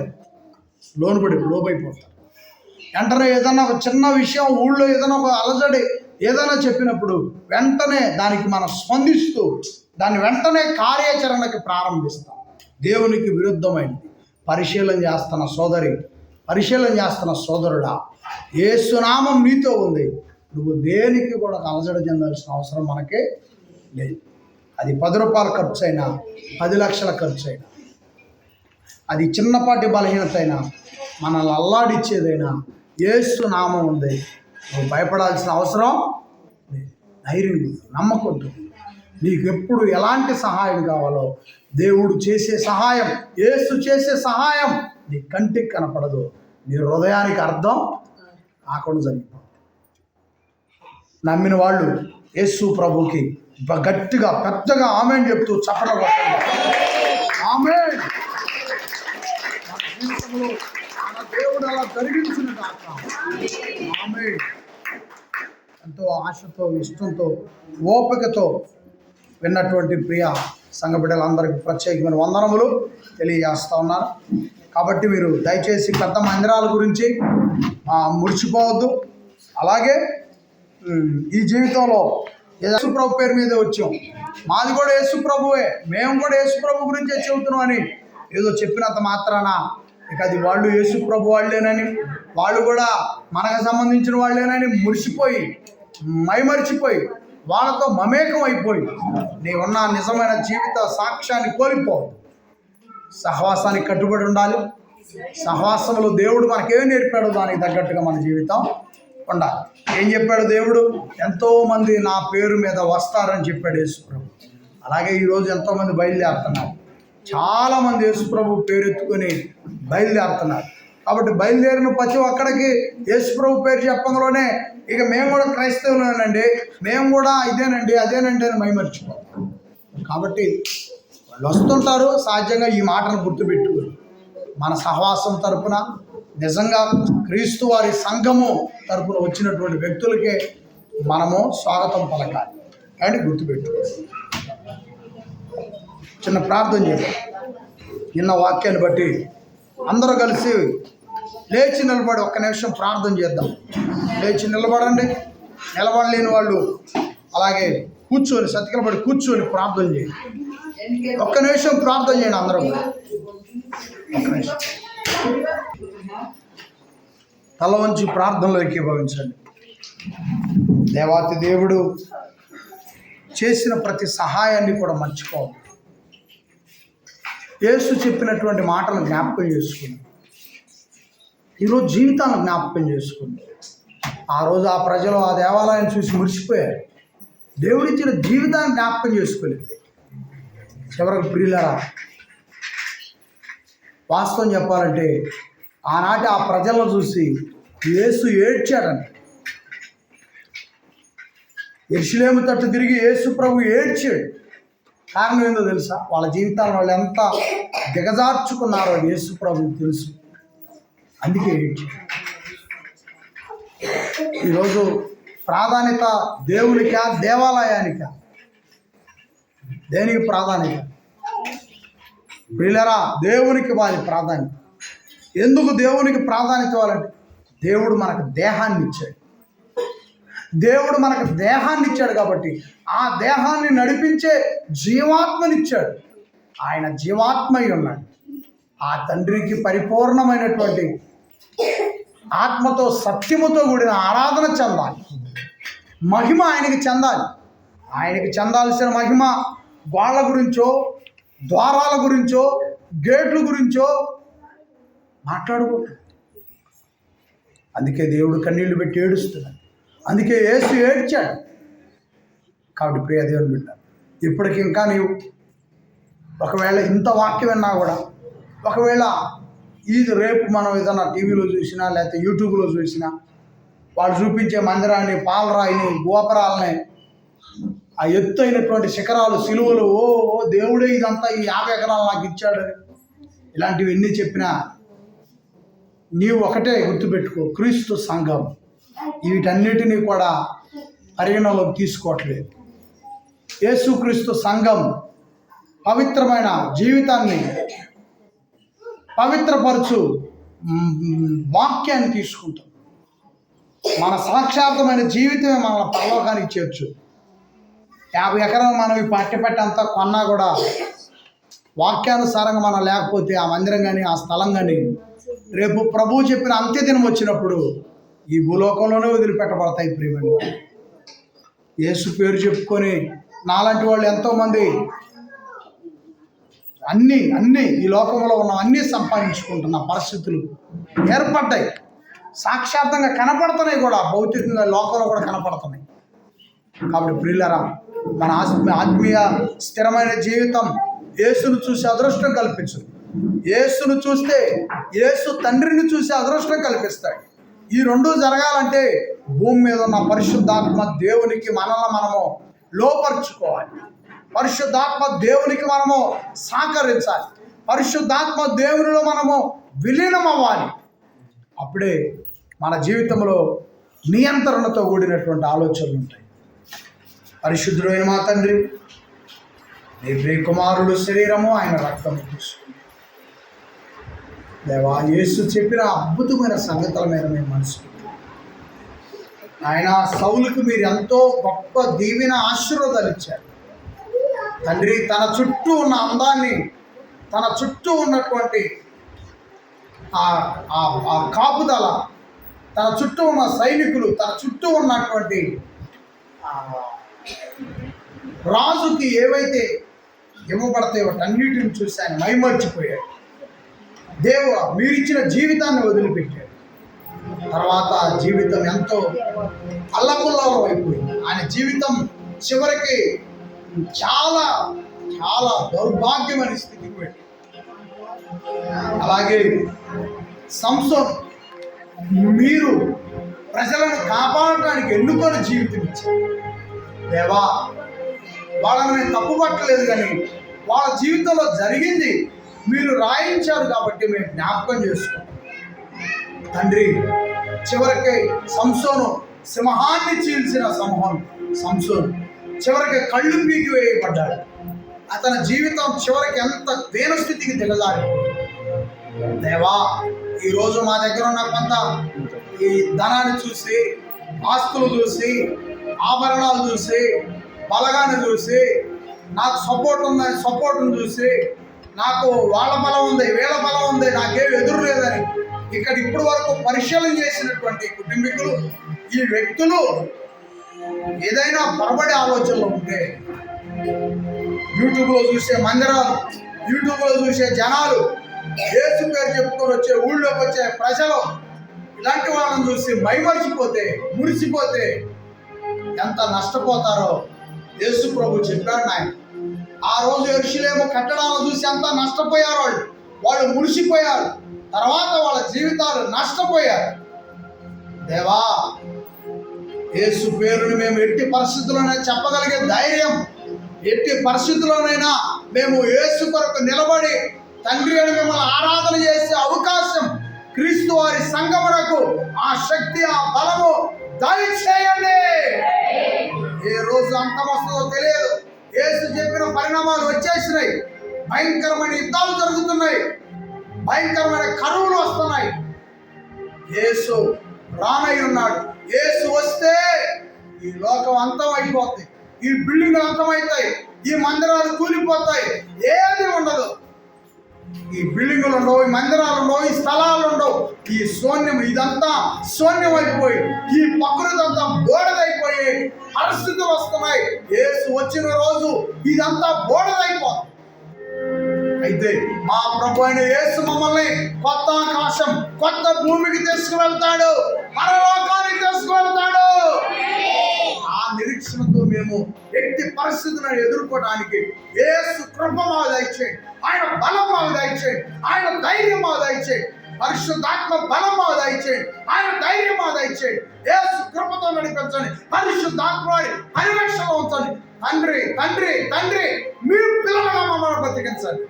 లోబైపోతారు. వెంటనే ఏదైనా ఒక చిన్న విషయం, ఊళ్ళో ఏదైనా ఒక అలజడి ఏదైనా చెప్పినప్పుడు వెంటనే దానికి మనం స్పందిస్తూ దాన్ని వెంటనే కార్యాచరణకి ప్రారంభిస్తాం. దేవునికి విరుద్ధమైనది పరిశీలన చేస్తున్న సోదరి, పరిశీలన చేస్తున్న సోదరుడా, యేసునామం నీతో ఉంది. నువ్వు దేనికి కూడా అలజడి చెందాల్సిన అవసరం మనకే లేదు. అది 10 రూపాయల ఖర్చు అయినా, 10 లక్షల ఖర్చు అయినా, అది చిన్నపాటి బలహీనత అయినా, మనల్ని అల్లాడిచ్చేదైనా యేసునామం ఉంది. నువ్వు భయపడాల్సిన అవసరం లేదు. ధైర్యం, నమ్మకొద్దు. నీకు ఎప్పుడు ఎలాంటి సహాయం కావాలో దేవుడు చేసే సహాయం, యేసు చేసే సహాయం నీ కంటికి కనపడదు, నీ హృదయానికి అర్థం కాకుండా జరిగిపోతుంది. నమ్మిన వాళ్ళు యేసు ప్రభుకి గట్టిగా పెద్దగా ఆమేన్ చెప్తూ చప్పట్లు కొట్టండి. ఆమేన్. మన జీవితంలో దేవుడు అలా జరిగించిన కాక. ఆమేన్. ఎంతో ఆశతో, ఇష్టంతో, ఓపికతో విన్నటువంటి ప్రియ సంఘ బిడ్డలందరికీ ప్రత్యేకమైన వందనములు తెలియజేస్తా ఉన్నాను. కాబట్టి మీరు దయచేసి పెద్ద మందిరాల గురించి ముడిచిపోవద్దు. అలాగే ఈ జీవితంలో యేసుప్రభు పేరు మీద వచ్చాం, మాది కూడా యేసుప్రభువే, మేము కూడా యేసుప్రభు గురించే చెబుతున్నాం అని ఏదో చెప్పినంత మాత్రాన ఇక అది వాళ్ళు యేసుప్రభు వాళ్ళేనని, వాళ్ళు కూడా మనకు సంబంధించిన వాళ్ళేనని మురిసిపోయి మైమరిచిపోయి వాళ్ళతో మమేకం అయిపోయి నీవున్న నిజమైన జీవిత సాక్ష్యాన్ని కోల్పోవద్దు. సహవాసానికి కట్టుబడి ఉండాలి. సహవాసంలో దేవుడు మనకేం నేర్పాడో దానికి తగ్గట్టుగా మన జీవితం ఉండాలి. ఏం చెప్పాడు దేవుడు? ఎంతోమంది నా పేరు మీద వస్తారని చెప్పాడు యేసుప్రభు. అలాగే ఈరోజు ఎంతోమంది బయలుదేరుతున్నారు. చాలామంది యేసుప్రభు పేరు ఎత్తుకొని బయలుదేరుతున్నారు. కాబట్టి బయలుదేరిన ప్రతి ఒక్కడికి యేసుప్రభు పేరు చెప్పడంలోనే ఇక మేము కూడా క్రైస్తవులేనండి, మేము కూడా ఇదేనండి అదేనండి అని మైమర్చిపోతాం. కాబట్టి వాళ్ళు వస్తుంటారు. సహజంగా ఈ మాటను గుర్తుపెట్టుకుని మన సహవాసం తరపున నిజంగా క్రీస్తు వారి సంఘము తరపున వచ్చినటువంటి వ్యక్తులకే మనము స్వాగతం పలకాలి అని గుర్తుపెట్టుకోవాలి. చిన్న ప్రార్థన చేద్దాం. నిన్న వాక్యాన్ని బట్టి అందరూ కలిసి లేచి నిలబడి ఒక్క నిమిషం ప్రార్థన చేద్దాం. లేచి నిలబడండి. నిలబడలేని వాళ్ళు అలాగే కూర్చొని సతికిలబడి కూర్చొని ప్రార్థన చేయండి. ఒక్క నిమిషం ప్రార్థన చేయండి అందరూ. ఒక్క నిమిషం తల వంచి ప్రార్థనలో ఏకీభవించండి. దేవాతి దేవుడు చేసిన ప్రతి సహాయాన్ని కూడా మర్చిపోవాలి. యేసు చెప్పినటువంటి మాటలను జ్ఞాపకం చేసుకుని ఈరోజు జీవితాన్ని జ్ఞాపకం చేసుకుని ఆ రోజు ఆ ప్రజలు ఆ దేవాలయాన్ని చూసి మురిసిపోయారు. దేవుడిచ్చిన జీవితాన్ని జ్ఞాపకం చేసుకోలేదు. చివరికి ప్రియులారా, వాస్తవం చెప్పాలంటే ఆనాటి ఆ ప్రజలను చూసి యేసు ఏడ్చాడంట. యెరూషలేము తట్టు తిరిగి యేసు ప్రభు ఏడ్చాడు. కారణం ఏందో తెలుసా? వాళ్ళ జీవితాలను వాళ్ళు ఎంత దిగజార్చుకున్నారో యేసు ప్రభుకి తెలుసు. అందుకే ఏడ్చాడు. ఈరోజు ప్రాధాన్యత దేవునికా దేవాలయానికా? దేనికి ప్రాధాన్యత? ప్రియులారా, దేవునికి వారి ప్రాధాన్యత. ఎందుకు దేవునికి ప్రాధాన్యత ఇవ్వాలంటే దేవుడు మనకు దేహాన్ని ఇచ్చాడు. దేవుడు మనకు దేహాన్ని ఇచ్చాడు కాబట్టి ఆ దేహాన్ని నడిపించే జీవాత్మనిచ్చాడు. ఆయన జీవాత్మై ఉన్నాడు. ఆ తండ్రికి పరిపూర్ణమైనటువంటి ఆత్మతో సత్యముతో కూడిన ఆరాధన చెందాలి. మహిమ ఆయనకి చెందాలి. ఆయనకి చెందాల్సిన మహిమ గోళ్ళ గురించో, ద్వారాల గురించో, గేట్ల గురించో మాట్లాడుకుంటాడు. అందుకే దేవుడు కన్నీళ్లు పెట్టి ఏడుస్తున్నాడు. అందుకే యేసు ఏడ్చాడు. కాబట్టి ప్రియ దేవుని బిడ్డ, ఇప్పటికి ఇంకా నీవు ఒకవేళ ఇంత వాక్యం విన్నా కూడా, ఒకవేళ ఇది రేపు మనం ఏదైనా టీవీలో చూసినా లేకపోతే యూట్యూబ్లో చూసినా వాళ్ళు చూపించే మందిరాన్ని, పాలరాయిని, గోపురాలని, ఆ ఎత్తైనటువంటి శిఖరాలు, సిలువలు, ఓ దేవుడే ఇదంతా ఈ 50 ఎకరాలు నాకు ఇచ్చాడని ఇలాంటివి ఎన్ని చెప్పినా నీవు ఒకటే గుర్తుపెట్టుకో, క్రీస్తు సంఘం వీటన్నిటినీ కూడా పరిగణలోకి తీసుకోవట్లేదు. యేసుక్రీస్తు సంఘం పవిత్రమైన జీవితాన్ని, పవిత్రపరచు వాక్యాన్ని తీసుకుంటాం. మన సాక్షాత్మైన జీవితమే మన పరలోకానికి చేర్చు. 50 ఎకరాలు మనం ఈ పట్టెంతా కొన్నా కూడా వాక్యానుసారంగా మనం లేకపోతే ఆ మందిరం కానీ ఆ స్థలం కానీ రేపు ప్రభువు చెప్పిన అంత్యదినం వచ్చినప్పుడు ఈ భూలోకంలోనే వదిలిపెట్టబడతాయి. ప్రియమైన యేసు పేరు చెప్పుకొని నాలాంటి వాళ్ళు ఎంతోమంది అన్నీ ఈ లోకంలో ఉన్న అన్నీ సంపాదించుకుంటున్న పరిస్థితులు ఏర్పడ్డాయి. సాక్షాత్తంగా కనపడుతున్నాయి కూడా, భౌతికంగా లోకంలో కూడా కనపడుతున్నాయి. కాబట్టి ప్రియులారా, మన ఆత్మీయ స్థిరమైన జీవితం యేసును చూసి అదృష్టం కల్పించు. యేసును చూస్తే యేసు తండ్రిని చూసి అదృష్టం కల్పిస్తాడు. ఈ రెండు జరగాలంటే భూమి మీద ఉన్న పరిశుద్ధాత్మ దేవునికి మనము లోపరుచుకోవాలి. పరిశుద్ధాత్మ దేవునికి మనము సహకరించాలి. పరిశుద్ధాత్మ దేవునిలో మనము విలీనం అవ్వాలి. అప్పుడే మన జీవితంలో నియంత్రణతో కూడినటువంటి ఆలోచనలు ఉంటాయి. పరిశుద్ధుడైన మా తండ్రి, నీ ప్రియ కుమారుడు శరీరము, ఆయన రక్తము తీసుకుని దేవా, యేసు చెప్పిన అద్భుతమైన సంగతుల మీద మేము మనసు ఆయన సౌలుకు మీరు ఎంతో గొప్ప దీవెన ఆశీర్వాదాలు ఇచ్చారు తండ్రి. తన చుట్టూ ఉన్న అందాన్ని, తన చుట్టూ ఉన్నటువంటి ఆ కాపుదల, తన చుట్టూ ఉన్న సైనికులు, తన చుట్టూ ఉన్నటువంటి రాజుకి ఏవైతే ఇవ్వబడతాయో వాటన్నిటిని చూసి ఆయన మైమర్చిపోయాడు. దేవుడు మీరిచ్చిన జీవితాన్ని వదిలిపెట్టాడు. తర్వాత జీవితం ఎంతో అల్లకుల్లాలో అయిపోయింది. ఆయన జీవితం చివరికి చాలా చాలా దౌర్భాగ్యమైన స్థితికి పెట్టి. అలాగే సంసోన్, మీరు ప్రజలను కాపాడటానికి ఎన్నుకొని జీవితం ఇచ్చారు దేవా. వాళ్ళని నేను తప్పు పట్టలేదు, కానీ వాళ్ళ జీవితంలో జరిగింది మీరు రాయించారు కాబట్టి మేము జ్ఞాపకం చేసుకుంటాం తండ్రి. చివరికి సంసోను సింహాన్ని చీల్చిన సంసోను చివరికి కళ్ళు పీకి వేయబడ్డాడు. అతని జీవితం చివరికి ఎంత దీనస్థితికి దిగజారి దేవా. ఈరోజు మా దగ్గర ఉన్న కొంత ఈ ధనాన్ని చూసి, ఆస్తులు చూసి, ఆభరణాలు చూసి, బలగాన్ని చూసి, నాకు సపోర్ట్ని చూసి, నాకు వాళ్ళ బలం ఉంది, వీళ్ళ బలం ఉంది, నాకేం ఎదురు లేదని ఇక్కడ ఇప్పటి వరకు పరిశీలన చేసినటువంటి కుటుంబీకులు, ఈ వ్యక్తులు ఏదైనా పొరబడే ఆలోచనలు ఉంటే, యూట్యూబ్లో చూసే మందిరాలు, యూట్యూబ్లో చూసే జనాలు, యేసు పేరు చెప్పుకొని వచ్చే ఊళ్ళోకి వచ్చే ప్రజలు, ఇలాంటి వాళ్ళని చూసి మైమరిచిపోతే, మురిసిపోతే ఎంత నష్టపోతారో యేసు ప్రభు చెప్పాడు. ఆయన ఆ రోజు యెరూషలేము కట్టడాలను చూసి ఎంత నష్టపోయారు వాళ్ళు మురిసిపోయారు. తర్వాత వాళ్ళ జీవితాలు నష్టపోయారు. దేవా, యేసు పేరుని మేము ఎట్టి పరిస్థితుల్లోనే చెప్పగలిగే ధైర్యం, ఎట్టి పరిస్థితుల్లోనైనా మేము యేసు కొరకు నిలబడి తండ్రి అని మిమ్మల్ని ఆరాధన చేసే అవకాశం క్రీస్తు వారి సంగమునకు ఆ శక్తి, ఆ బలము దయచేయండి. ఏ రోజు అంతం వస్తుందో తెలియదు. యేసు చెప్పిన పరిణామాలు వచ్చేసినాయి. భయంకరమైన యుద్ధాలు జరుగుతున్నాయి, భయంకరమైన కరువులు వస్తున్నాయి. యేసు రానై ఉన్నాడు. యేసు వస్తే ఈ లోకం అంతం అయిపోతుంది, ఈ బిల్డింగ్లు అంతమవుతాయి, ఈ మందిరాలు కూలిపోతాయి, ఏది ఉండదు. ఈ బిల్డింగులు ఉండవు, ఈ మందిరాలు ఉండవు, ఈ స్థలాలు ఉండవు. ఈ శూన్యం, ఇదంతా శూన్యం అయిపోయి, ఈ ప్రకృతంతా బోడదైపోయి పరిస్థితులు వస్తున్నాయి. యేసు వచ్చిన రోజు ఇదంతా బోడదైపోతుంది. అయితే మా ప్రభు అయిన యేసు మమ్మల్ని కొత్త ఆకాశం, కొత్త భూమికి తీసుకువెళ్తాడు, పరలోకానికి తీసుకువెళ్తాడు. ఆ నిరీక్షణతో మేము ఎట్టి పరిస్థితులను ఎదుర్కోవడానికి యేసు కృప మాకు దయచేయండి, ఆయన బలం మాకు దయచేయండి, ఆయన ధైర్యం మాకు దయచేయండి, పరిశుద్ధాత్మ బలం మాకు దయచేయండి, ఆయన ధైర్యం మాకు దయచేయండి. యేసు కృపతో నడిపించండి, పరిశుద్ధాత్మ పరిరక్షణలో ఉంచండి. తండ్రి తండ్రి తండ్రి, మీరు పిల్లలుగా మమ్మల్ని బతికించండి,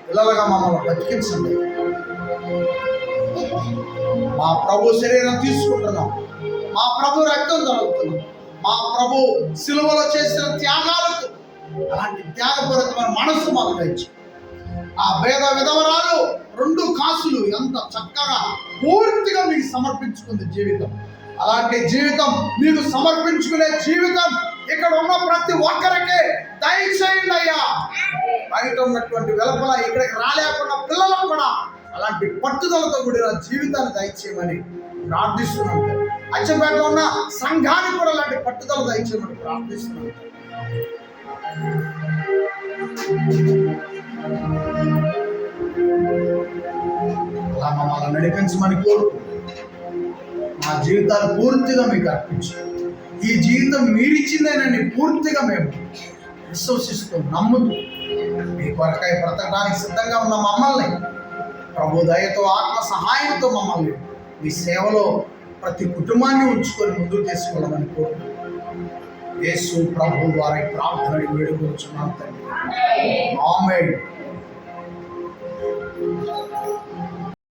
పిల్లలుగా మమ్మల్ని బతికించండి. మా ప్రభు శరీరం తీసుకుంటున్నాం, మా ప్రభు రక్తం తాగుతున్నాం, మా ప్రభు సిలువలో చేసిన త్యాగాలకు అలాంటి త్యాగపూరితమైన మనస్సు మాకు దయచేయండి. ఆ భేద విధవరాలు 2 కాసులు ఎంత చక్కగా పూర్తిగా మీకు సమర్పించుకుంది జీవితం. అలాంటి జీవితం, మీకు సమర్పించుకునే జీవితం ఇక్కడ ఉన్న ప్రతి ఒక్కరికి దయచేయండి అయ్యా. బయట ఉన్నటువంటి వెలుపల ఇక్కడికి రాలేకున్న పిల్లలకు కూడా అలాంటి పట్టుదలతో కూడిన జీవితాన్ని దయచేయమని ప్రార్థిస్తున్నాం. అచ్చంపేటలో ఉన్న సంఘానికి కూడా అలాంటి పట్టుదల దయచేయమని ప్రార్థిస్తున్నాం. అలా మమ్మల్ని నడిపించమని కోరుకు, మా జీవితాలు పూర్తిగా మీకు అర్పించు. ఈ జీవితం మీరిచ్చిందేనని పూర్తిగా మేము విశ్వసిస్తూ నమ్ముతూ మీ కొరకై బ్రతకడానికి సిద్ధంగా ఉన్న మమ్మల్ని ప్రభు దయతో, ఆత్మ సహాయంతో మమ్మల్ని మీ సేవలో ప్రతి కుటుంబాన్ని ఉంచుకొని ముందుకు తీసుకెళ్ళమని కోరుకు యేసు ప్రభు ద్వారా ప్రార్థన వేడుకొచ్చున్నాం తండ్రి. ఆమేన్.